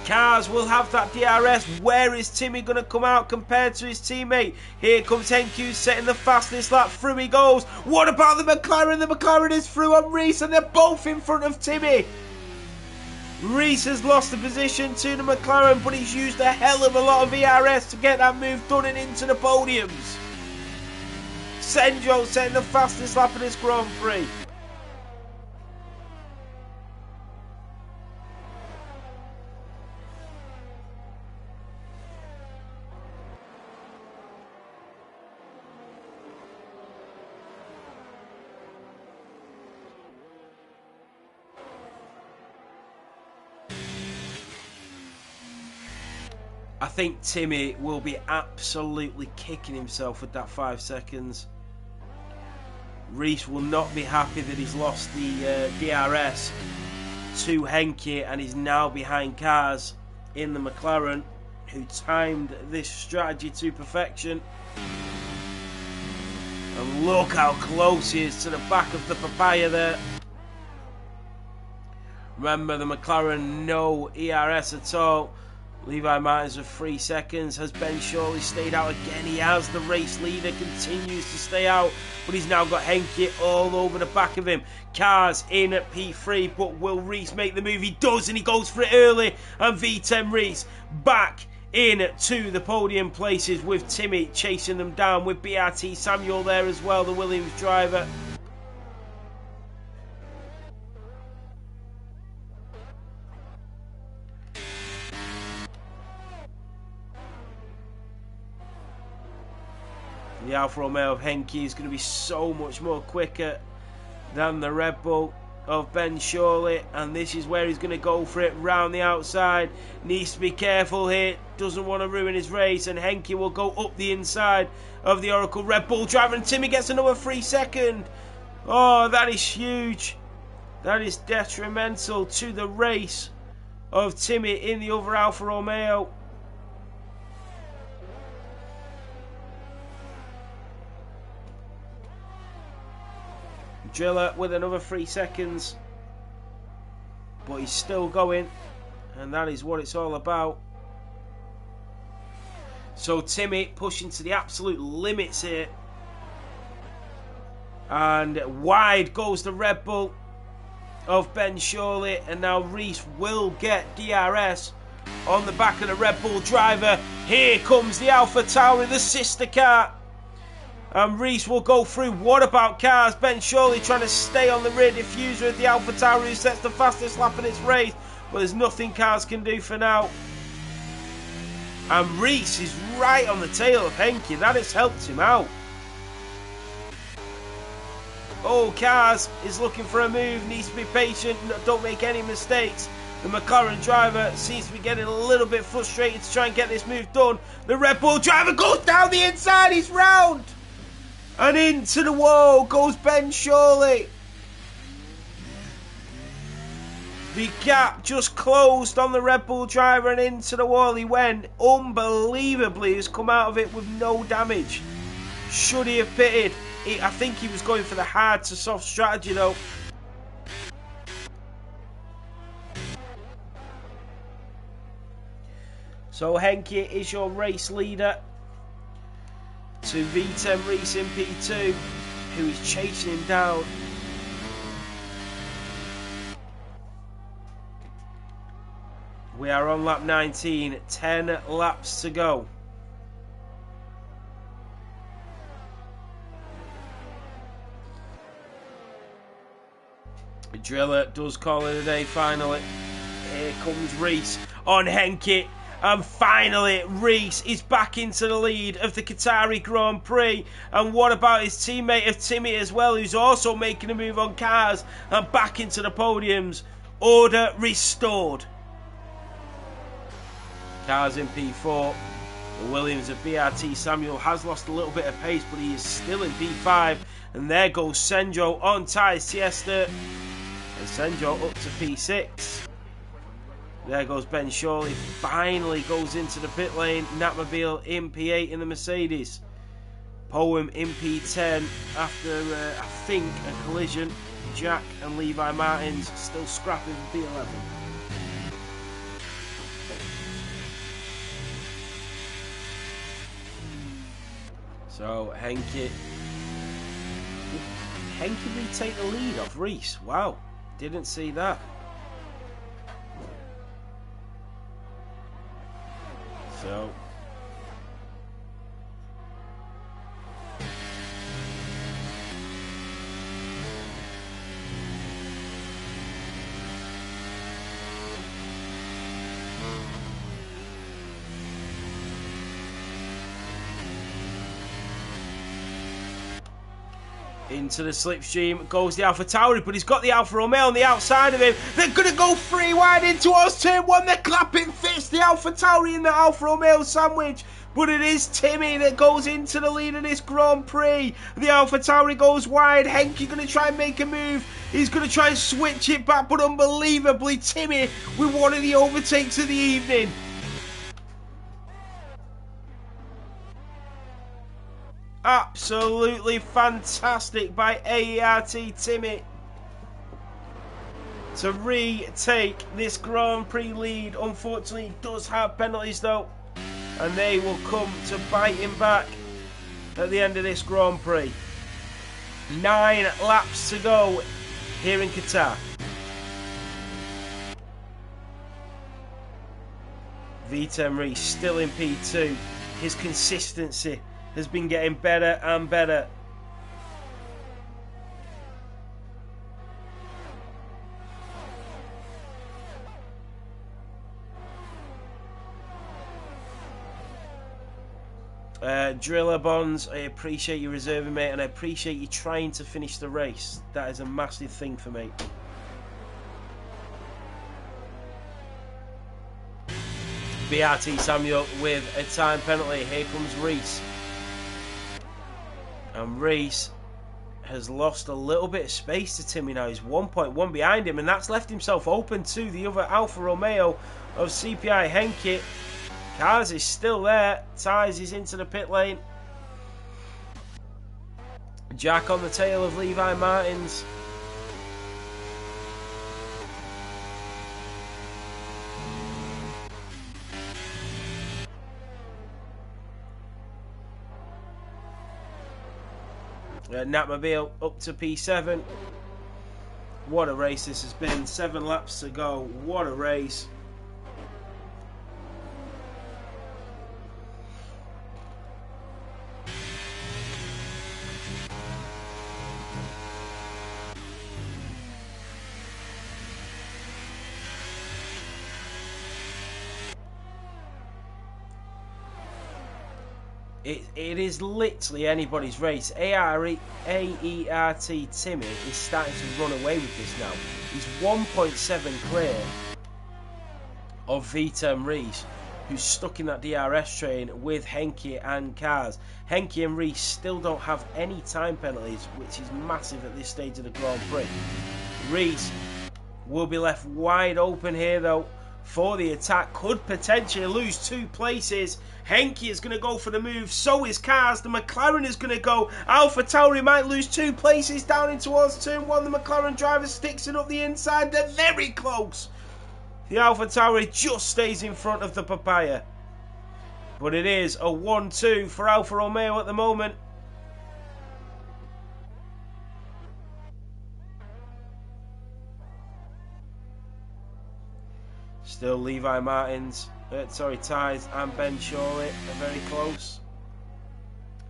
Cars will have that DRS. Where is Timmy going to come out compared to his teammate? Here comes Henke setting the fastest lap. Through he goes. What about the McLaren? The McLaren is through on Reese and they're both in front of Timmy. Reese has lost the position to the McLaren, but he's used a hell of a lot of ERS to get that move done and into the podiums. Sendro setting the fastest lap in this Grand Prix. I think Timmy will be absolutely kicking himself with that 5 seconds. Reese will not be happy that he's lost the DRS to Henke and is now behind cars in the McLaren, who timed this strategy to perfection. And look how close he is to the back of the papaya there. Remember, the McLaren, no ERS at all. Levi Martins with 3 seconds. Has Ben Shawley stayed out again? He has. The race leader continues to stay out, but he's now got Henke all over the back of him. Cars in at P3, but will Reese make the move? He does, and he goes for it early. And V10 Reese back in to the podium places, with Timmy chasing them down, with BRT Samuel there as well, the Williams driver. The Alfa Romeo of Henke is going to be so much more quicker than the Red Bull of Ben Shawley, and this is where he's going to go for it round the outside. Needs to be careful here, doesn't want to ruin his race, and Henke will go up the inside of the Oracle Red Bull driver, and Timmy gets another 3 seconds. Oh, that is huge. That is detrimental to the race of Timmy in the other Alfa Romeo. Driller with another 3 seconds, but he's still going, and that is what it's all about. So Timmy pushing to the absolute limits here, and wide goes the Red Bull of Ben Shawley, and now Reese will get DRS on the back of the Red Bull driver. Here comes the Alpha Tauri, the sister car. And Reese will go through. What about cars? Ben Shawley trying to stay on the rear diffuser of the Alpha Tauri, who sets the fastest lap in its race. But there's nothing cars can do for now. And Reese is right on the tail of Henke. That has helped him out. Oh, cars is looking for a move. Needs to be patient. Don't make any mistakes. The McLaren driver seems to be getting a little bit frustrated to try and get this move done. The Red Bull driver goes down the inside. He's round. And into the wall goes Ben Shawley. The gap just closed on the Red Bull driver, and into the wall he went. Unbelievably, has come out of it with no damage. Should he have pitted? I think he was going for the hard to soft strategy though. So Henke is your race leader to V10 Reese in P2, who is chasing him down. We are on lap 19, 10 laps to go. The driller does call it a day finally. Here comes Reese on Henke. And finally, Reese is back into the lead of the Qatari Grand Prix. And what about his teammate of Timmy as well, who's also making a move on cars and back into the podiums. Order restored. Cars in P4. The Williams of BRT Samuel has lost a little bit of pace, but he is still in P5. And there goes Senjo on tyres Tiesta. And Senjo up to P6. There goes Ben Shawley, finally goes into the pit lane. Natmobile in P8 in the Mercedes. Poem in P10 after, I think, a collision. Jack and Levi Martins still scrapping for P11. So, Henke. Did Henke retake the lead off Reese? Wow, didn't see that. So Into the slipstream goes the Alpha Tauri, but he's got the Alfa Romeo on the outside of him. They're going to go 3 wide in towards turn 1. They're clapping fists. The Alpha Tauri in the Alfa Romeo sandwich. But it is Timmy that goes into the lead of this Grand Prix. The Alpha Tauri goes wide. Henke going to try and make a move. He's going to try and switch it back, but unbelievably, Timmy with one of the overtakes of the evening. Absolutely fantastic by AERT Timmy to retake this Grand Prix lead. Unfortunately, he does have penalties though, and they will come to bite him back at the end of this Grand Prix. 9 laps to go here in Qatar. V10 Reese still in P2. His consistency has been getting better and better. Driller Bonds, I appreciate you reserving, mate, and I appreciate you trying to finish the race. That is a massive thing for me. BRT Samuel with a time penalty. Here comes Reese. And Reese has lost a little bit of space to Timmy now. He's 1.1 behind him, and that's left himself open to the other Alfa Romeo of CPI Henke. Cars is still there. Ties is into the pit lane. Jack on the tail of Levi Martins. Natmobile up to P7. What a race this has been. 7 laps to go. What a race. It is literally anybody's race. AERT Timmy is starting to run away with this now. He's 1.7 clear of V10 Reese, who's stuck in that DRS train with Henke and Cars. Henke and Reese still don't have any time penalties, which is massive at this stage of the Grand Prix. Reese will be left wide open here though for the attack. Could potentially lose 2 places. Henke is going to go for the move, so is Cars. The McLaren is going to go. Alpha Tauri might lose 2 places down in towards turn 1. The McLaren driver sticks it up the inside. They're very close. The Alpha Tauri just stays in front of the Papaya. But it is a 1-2 for Alfa Romeo at the moment. Still Levi Martins, Ties and Ben Shawley are very close.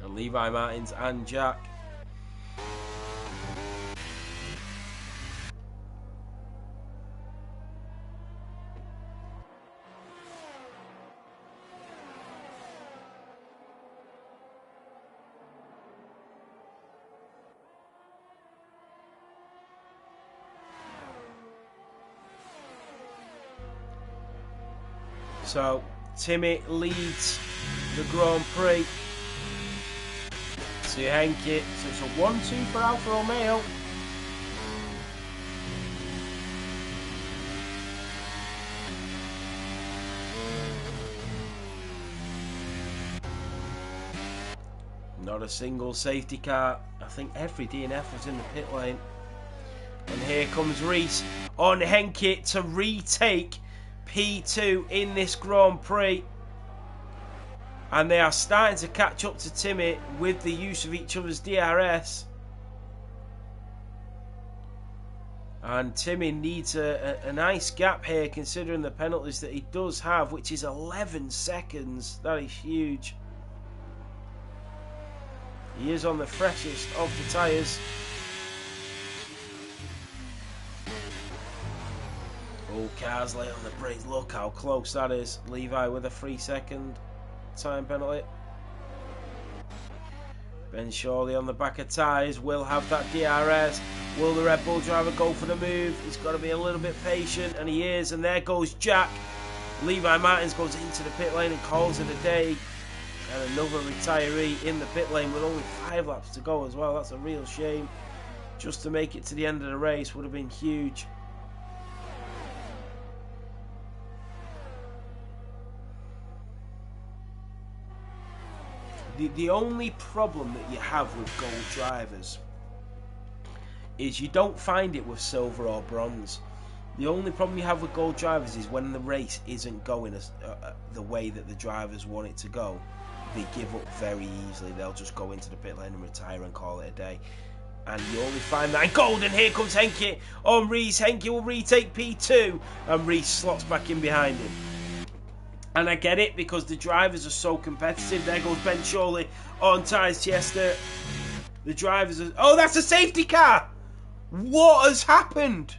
And Levi Martins and Jack. So, Timmy leads the Grand Prix to Henke. So it's a 1-2 for Alfa Romeo. Not a single safety car. I think every DNF was in the pit lane. And here comes Reese on Henke to retake P2 in this Grand Prix, and they are starting to catch up to Timmy with the use of each other's DRS, and Timmy needs a nice gap here considering the penalties that he does have, which is 11 seconds. That is huge. He is on the freshest of the tyres. Oh, Cars late on the brakes. Look how close that is. Levi with a 3-second time penalty. Ben Shawley on the back of tyres will have that DRS. Will the Red Bull driver go for the move? He's got to be a little bit patient, and he is. And there goes Jack. Levi Martins goes into the pit lane and calls it a day. And another retiree in the pit lane with only 5 laps to go as well. That's a real shame. Just to make it to the end of the race would have been huge. The only problem that you have with gold drivers is you don't find it with silver or bronze. The only problem you have with gold drivers is when the race isn't going the way that the drivers want it to go, they give up very easily. They'll just go into the pit lane and retire and call it a day. And you only find that in gold. And here comes Henke on Reese. Henke will retake P2, and Reese slots back in behind him. And I get it, because the drivers are so competitive. There goes Ben Shawley on tyres Chester. The drivers are... Oh, that's a safety car! What has happened?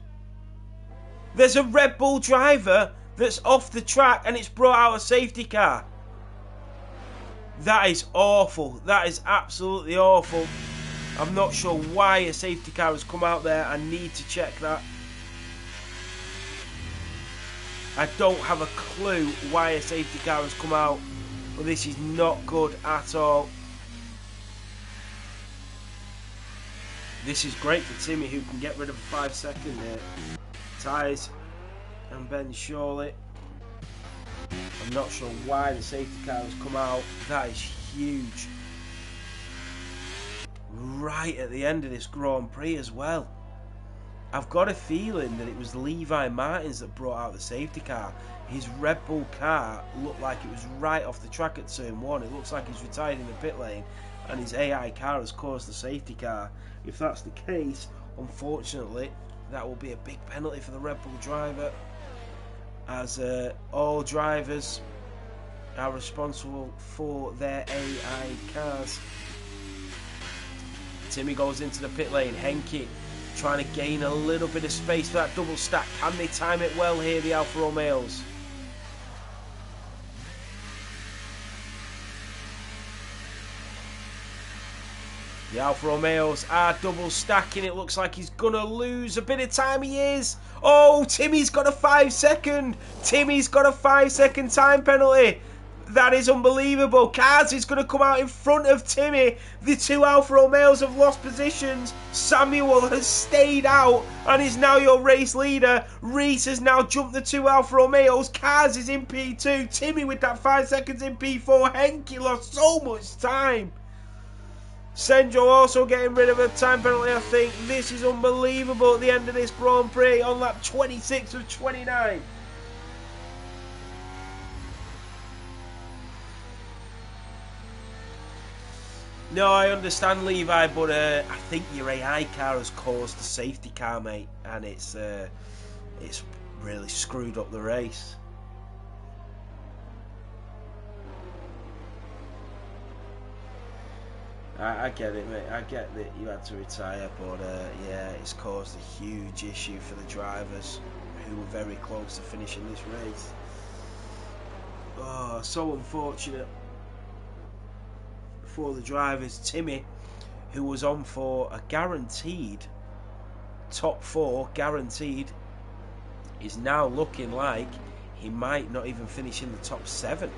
There's a Red Bull driver that's off the track, and it's brought out a safety car. That is awful. That is absolutely awful. I'm not sure why a safety car has come out there. I need to check that. I don't have a clue why a safety car has come out, but this is not good at all. This is great for Timmy, who can get rid of a 5-second here. Tyres and Ben Shawley. I'm not sure why the safety car has come out. That is huge. Right at the end of this Grand Prix as well. I've got a feeling that it was Levi Martins that brought out the safety car. His Red Bull car looked like it was right off the track at turn 1. It looks like he's retired in the pit lane, and his AI car has caused the safety car. If that's the case, unfortunately, that will be a big penalty for the Red Bull driver, as all drivers are responsible for their AI cars. Timmy goes into the pit lane. Henke trying to gain a little bit of space for that double stack. Can they time it well here, the Alfa Romeos? The Alfa Romeos are double stacking. It looks like he's going to lose a bit of time. He is. Oh, Timmy's got a 5-second. Timmy's got a 5-second time penalty. That is unbelievable. Kaz is going to come out in front of Timmy. The 2 Alfa Romeos have lost positions. Samuel has stayed out and is now your race leader. Reese has now jumped the 2 Alfa Romeos. Kaz is in P2. Timmy with that 5 seconds in P4. Henke lost so much time. Senjo also getting rid of a time penalty, I think. This is unbelievable at the end of this Grand Prix on lap 26 of 29. No, I understand, Levi, but I think your AI car has caused the safety car, mate, and it's really screwed up the race. I get it, mate. I get that you had to retire, but yeah, it's caused a huge issue for the drivers who were very close to finishing this race. Oh, so unfortunate for the drivers. Timmy, who was on for a guaranteed top 4, guaranteed, is now looking like he might not even finish in the top 7.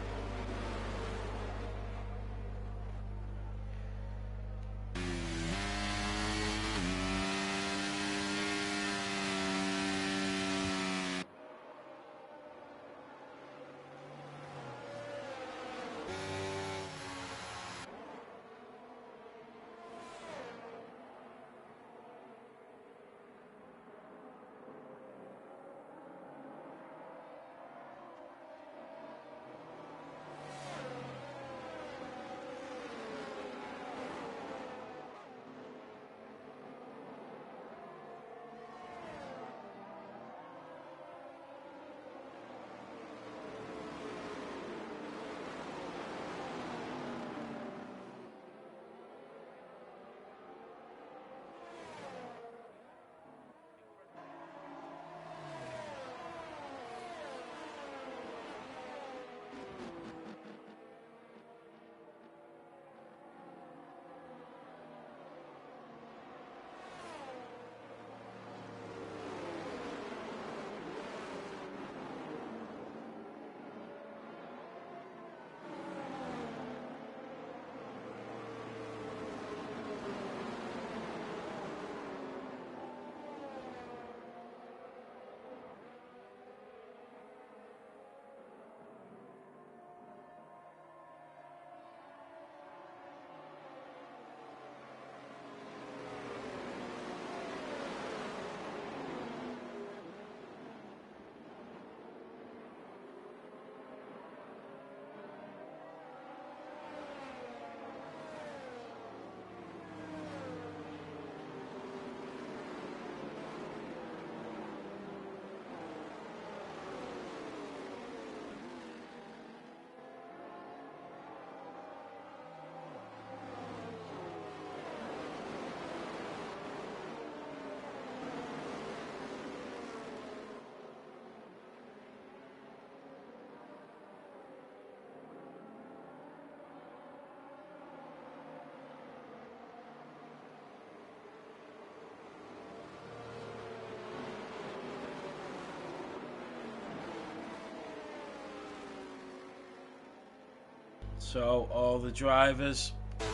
So all the drivers are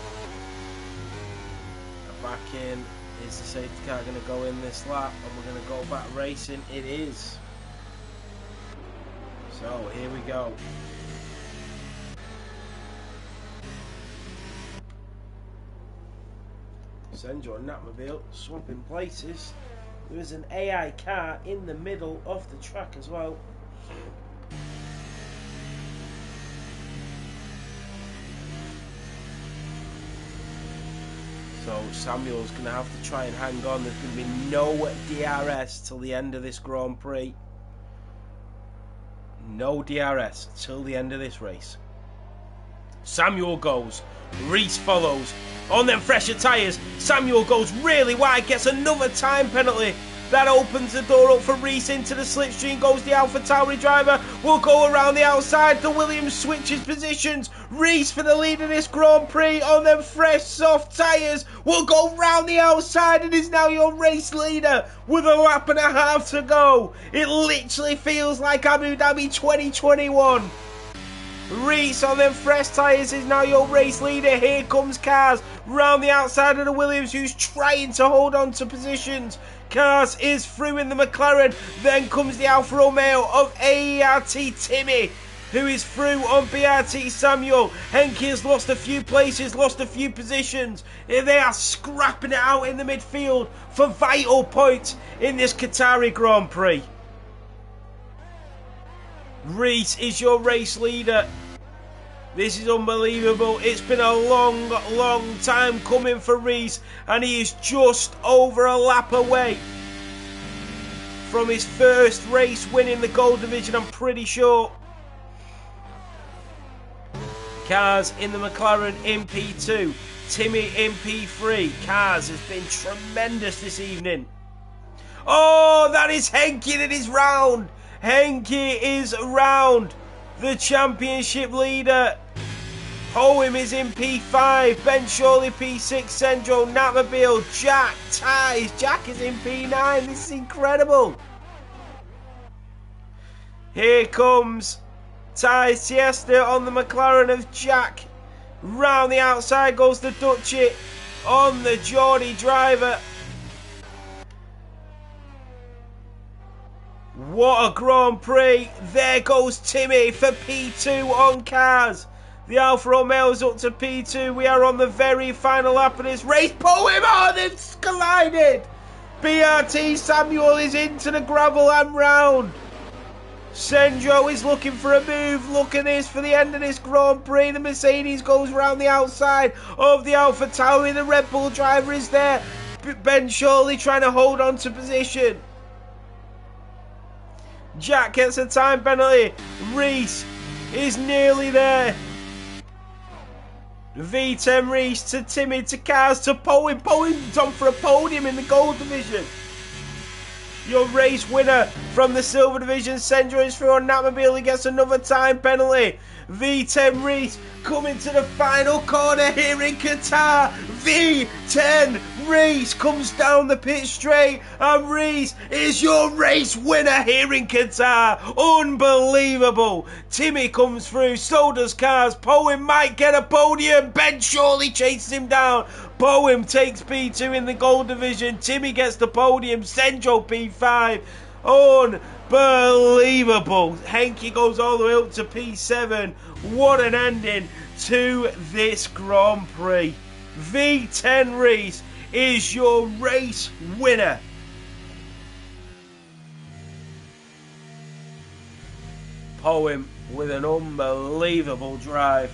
back in. Is the safety car going to go in this lap and we're going to go back racing? It is. So here we go. Senjo and Natmobile swapping places. There is an AI car in the middle of the track as well. So Samuel's going to have to try and hang on. There's going to be no DRS till the end of this Grand Prix. No DRS till the end of this race. Samuel goes. Reese follows. On them fresher tyres, Samuel goes really wide, gets another time penalty. That opens the door up for Reese into the slipstream. Goes the AlphaTauri driver. Will go around the outside. The Williams switches positions. Reese for the lead of this Grand Prix on them fresh soft tyres. Will go round the outside and is now your race leader with a lap and a half to go. It literally feels like Abu Dhabi 2021. Reese on them fresh tyres is now your race leader. Here comes Cars round the outside of the Williams, who's trying to hold on to positions. Cars is through in the McLaren. Then comes the Alfa Romeo of AERT Timmy, who is through on BRT Samuel. Henke has lost a few places, lost a few positions. They are scrapping it out in the midfield for vital points in this Qatari Grand Prix. Reese is your race leader. This is unbelievable. It's been a long, long time coming for Reese, and he is just over a lap away from his first race win in the Gold Division, I'm pretty sure. Cars in the McLaren in P2, Timmy in P3. Cars has been tremendous this evening. Oh, that is Henke that is round. Henke is round. The championship leader. Poem is in P5. Ben Shorley P6. Sendro, Natmobile, Jack, Ties. Jack is in P9. This is incredible. Here comes Ties Siesta on the McLaren of Jack. Round the outside goes the Dutchy on the Geordie driver. What a Grand Prix. There goes Timmy for P2 on Cars. The Alfa Romeo's up to P2. We are on the very final lap of this race. Poem on, it's collided. BRT Samuel is into the gravel and round. Sendro is looking for a move. Look at this for the end of this Grand Prix. The Mercedes goes round the outside of the AlphaTauri. The Red Bull driver is there. Ben Shorley trying to hold on to position. Jack gets a time penalty. Reese is nearly there. V10 Reese to Timmy to Cars to Poem. Poem's on for a podium in the Gold Division. Your race winner from the Silver Division. Sendro is through on Natmobile. He gets another time penalty. V10 Reese coming to the final corner here in Qatar. V10 Reese comes down the pit straight, and Reese is your race winner here in Qatar. Unbelievable. Timmy comes through, so does Cars. Poem might get a podium. Ben Shorley chases him down. Poem takes P2 in the Gold Division. Timmy gets the podium. Sendro P5. Unbelievable. Henke goes all the way up to P7. What an ending to this Grand Prix. V10 Reese is your race winner. Poem with an unbelievable drive.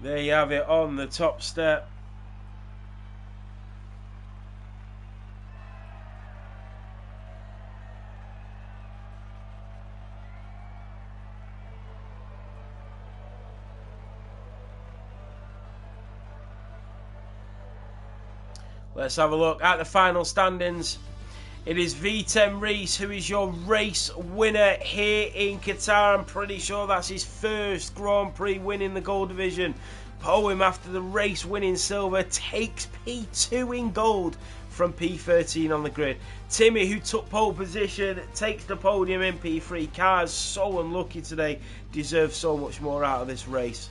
There you have it on the top step. Let's have a look at the final standings. It is V10 Reese who is your race winner here in Qatar. I'm pretty sure that's his first Grand Prix win in the Gold Division. Poem, after the race winning silver, takes P2 in gold from P13 on the grid. Timmy, who took pole position, takes the podium in P3. Cars so unlucky today, deserves so much more out of this race.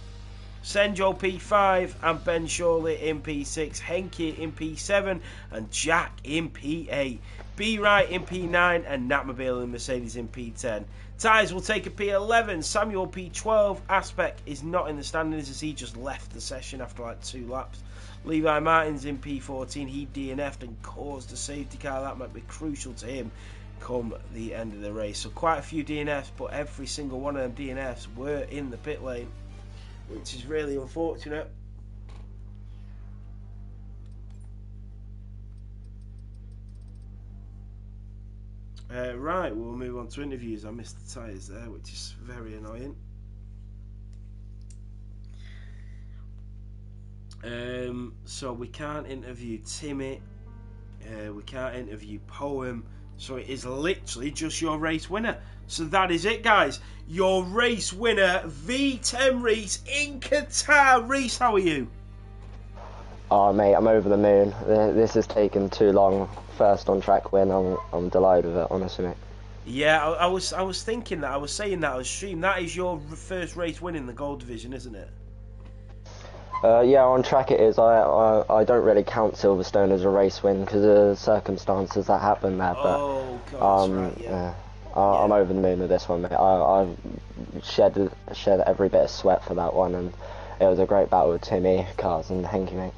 Senjo P5 and Ben Shawley in P6, Henke in P7 and Jack in P8, B Wright in P9 and Natmobile and Mercedes in P10. Tyres will take a P11, Samuel P12, Aspect is not in the standings as he just left the session after like 2 laps. Levi Martin's in P14, he DNF'd and caused a safety car, that might be crucial to him come the end of the race. So quite a few DNFs, but every single one of them DNFs were in the pit lane, which is really unfortunate. Right, we'll move on to interviews. I missed the tyres there, which is very annoying. So we can't interview Timmy, we can't interview Poem, so it is literally just your race winner. So that is it, guys. Your race winner, V10 Reese in Qatar. Reese, how are you? Oh, mate, I'm over the moon. This has taken too long. First on track win. I'm delighted with it, honestly, mate. Yeah, I was thinking that. I was saying that on stream. That is your first race win in the gold division, isn't it? Yeah, on track it is. I don't really count Silverstone as a race win because of the circumstances that happened there. But oh, God, right, yeah. I'm over the moon with this one, mate. I shed every bit of sweat for that one, and it was a great battle with Timmy, Cars, and Henke, mate.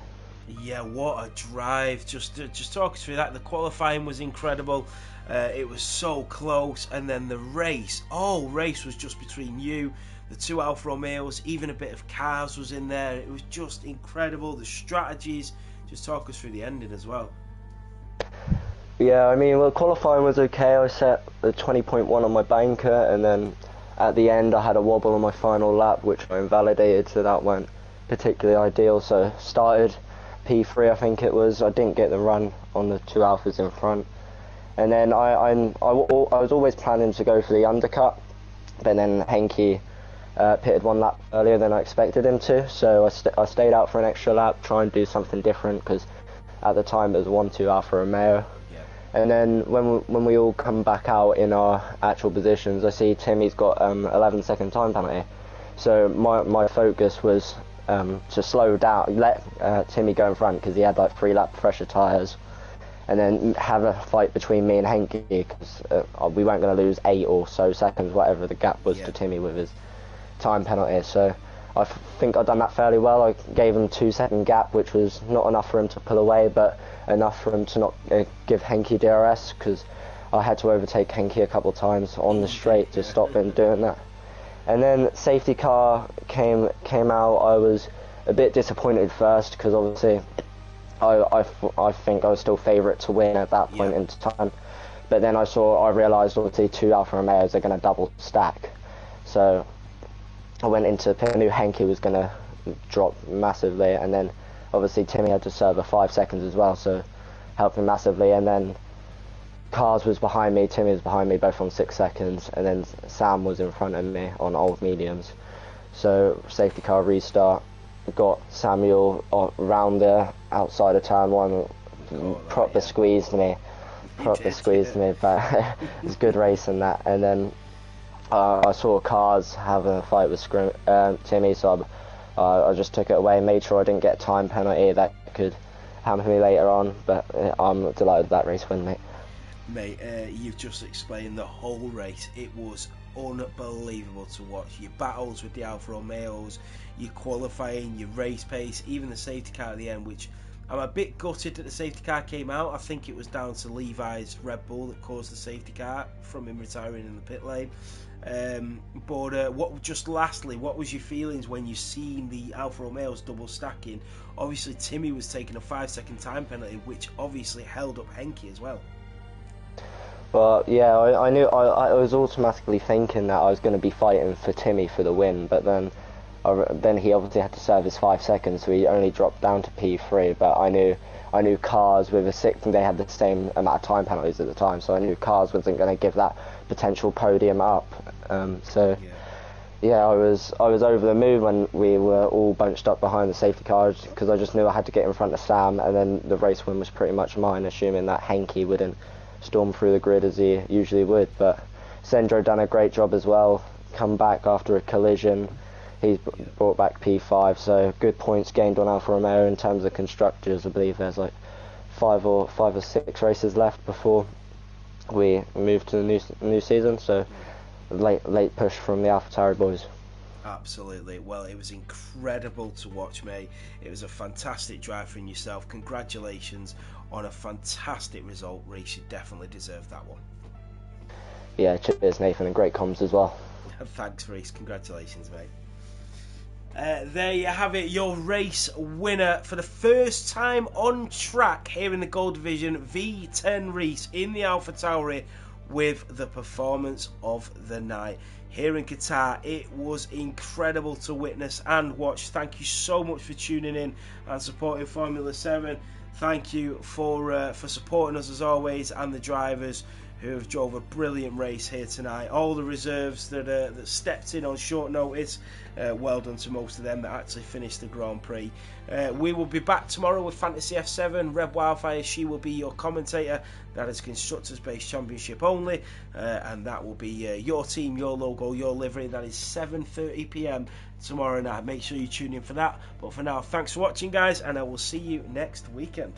Yeah, what a drive! Just talk us through that. The qualifying was incredible. It was so close, and then the race. Oh, race was just between you, the 2 Alfa Romeos, even a bit of Cars was in there. It was just incredible. The strategies. Just talk us through the ending as well. Yeah, I mean, well, qualifying was okay. I set the 20.1 on my banker, and then at the end I had a wobble on my final lap, which I invalidated, so that weren't particularly ideal. So started P3, I think it was. I didn't get the run on the 2 Alphas in front, and then I was always planning to go for the undercut, but then Henke pitted 1 lap earlier than I expected him to, so I stayed out for an extra lap, try and do something different, because at the time it was 1-2 Alfa Romeo. And then when we all come back out in our actual positions, I see Timmy's got 11-second time penalty. So my focus was to slow down, let Timmy go in front because he had like 3 lap fresher tyres, and then have a fight between me and Henke because we weren't going to lose 8 or so seconds, whatever the gap was to Timmy with his time penalty. So I think I've done that fairly well. I gave him 2-second gap, which was not enough for him to pull away, but enough for him to not give Henke DRS, because I had to overtake Henke a couple of times on the straight to stop him doing that. And then safety car came out. I was a bit disappointed first because obviously I think I was still favourite to win at that point in time. But then I realised obviously 2 Alfa Romeos are going to double stack. So I went into I knew Henke was going to drop massively, and then obviously Timmy had to serve a 5 seconds as well, so helped him massively. And then Cars was behind me, Timmy was behind me, both on 6 seconds, and then Sam was in front of me on old mediums. So safety car restart, got Samuel round there outside of turn 1, proper squeezed me, but it was good racing that. And then I saw Cars having a fight with Timmy, so I just took it away, made sure I didn't get a time penalty that could hamper me later on, but I'm delighted with that race win, mate. Mate, you've just explained the whole race. It was unbelievable to watch. Your battles with the Alfa Romeos, your qualifying, your race pace, even the safety car at the end, which I'm a bit gutted that the safety car came out. I think it was down to Levi's Red Bull that caused the safety car from him retiring in the pit lane. Lastly, what was your feelings when you seen the Alfa Romeos double stacking? Obviously Timmy was taking a 5-second time penalty, which obviously held up Henke as well. Well, yeah, I knew I was automatically thinking that I was going to be fighting for Timmy for the win, but then he obviously had to serve his 5 seconds, so he only dropped down to P3. But I knew Cars with a 6, and they had the same amount of time penalties at the time, so I knew Cars wasn't going to give that potential podium up. Yeah, I was over the moon when we were all bunched up behind the safety car because I just knew I had to get in front of Sam, and then the race win was pretty much mine, assuming that Henke wouldn't storm through the grid as he usually would. But Sendro done a great job as well, come back after a collision. He's brought back P5, so good points gained on Alfa Romeo in terms of constructors. I believe there's like five or six races left before we move to the new season. So late push from the AlphaTauri boys. Absolutely. Well, it was incredible to watch, mate. It was a fantastic drive from yourself. Congratulations on a fantastic result, Reece. You definitely deserve that one. Yeah, cheers, Nathan, and great comms as well. Thanks, Reece. Congratulations, mate. There you have it, your race winner for the first time on track here in the Gold Division, V10 Reece in the AlphaTauri with the performance of the night. Here in Qatar, it was incredible to witness and watch. Thank you so much for tuning in and supporting Formula 7. Thank you for supporting us as always, and the drivers who have drove a brilliant race here tonight. All the reserves that stepped in on short notice, well done to most of them that actually finished the Grand Prix. We will be back tomorrow with Fantasy F7. Red Wildfire, she will be your commentator. That is Constructors Based Championship only, and that will be your team, your logo, your livery. That is 7:30 PM tomorrow night. Make sure you tune in for that. But for now, thanks for watching, guys, and I will see you next weekend.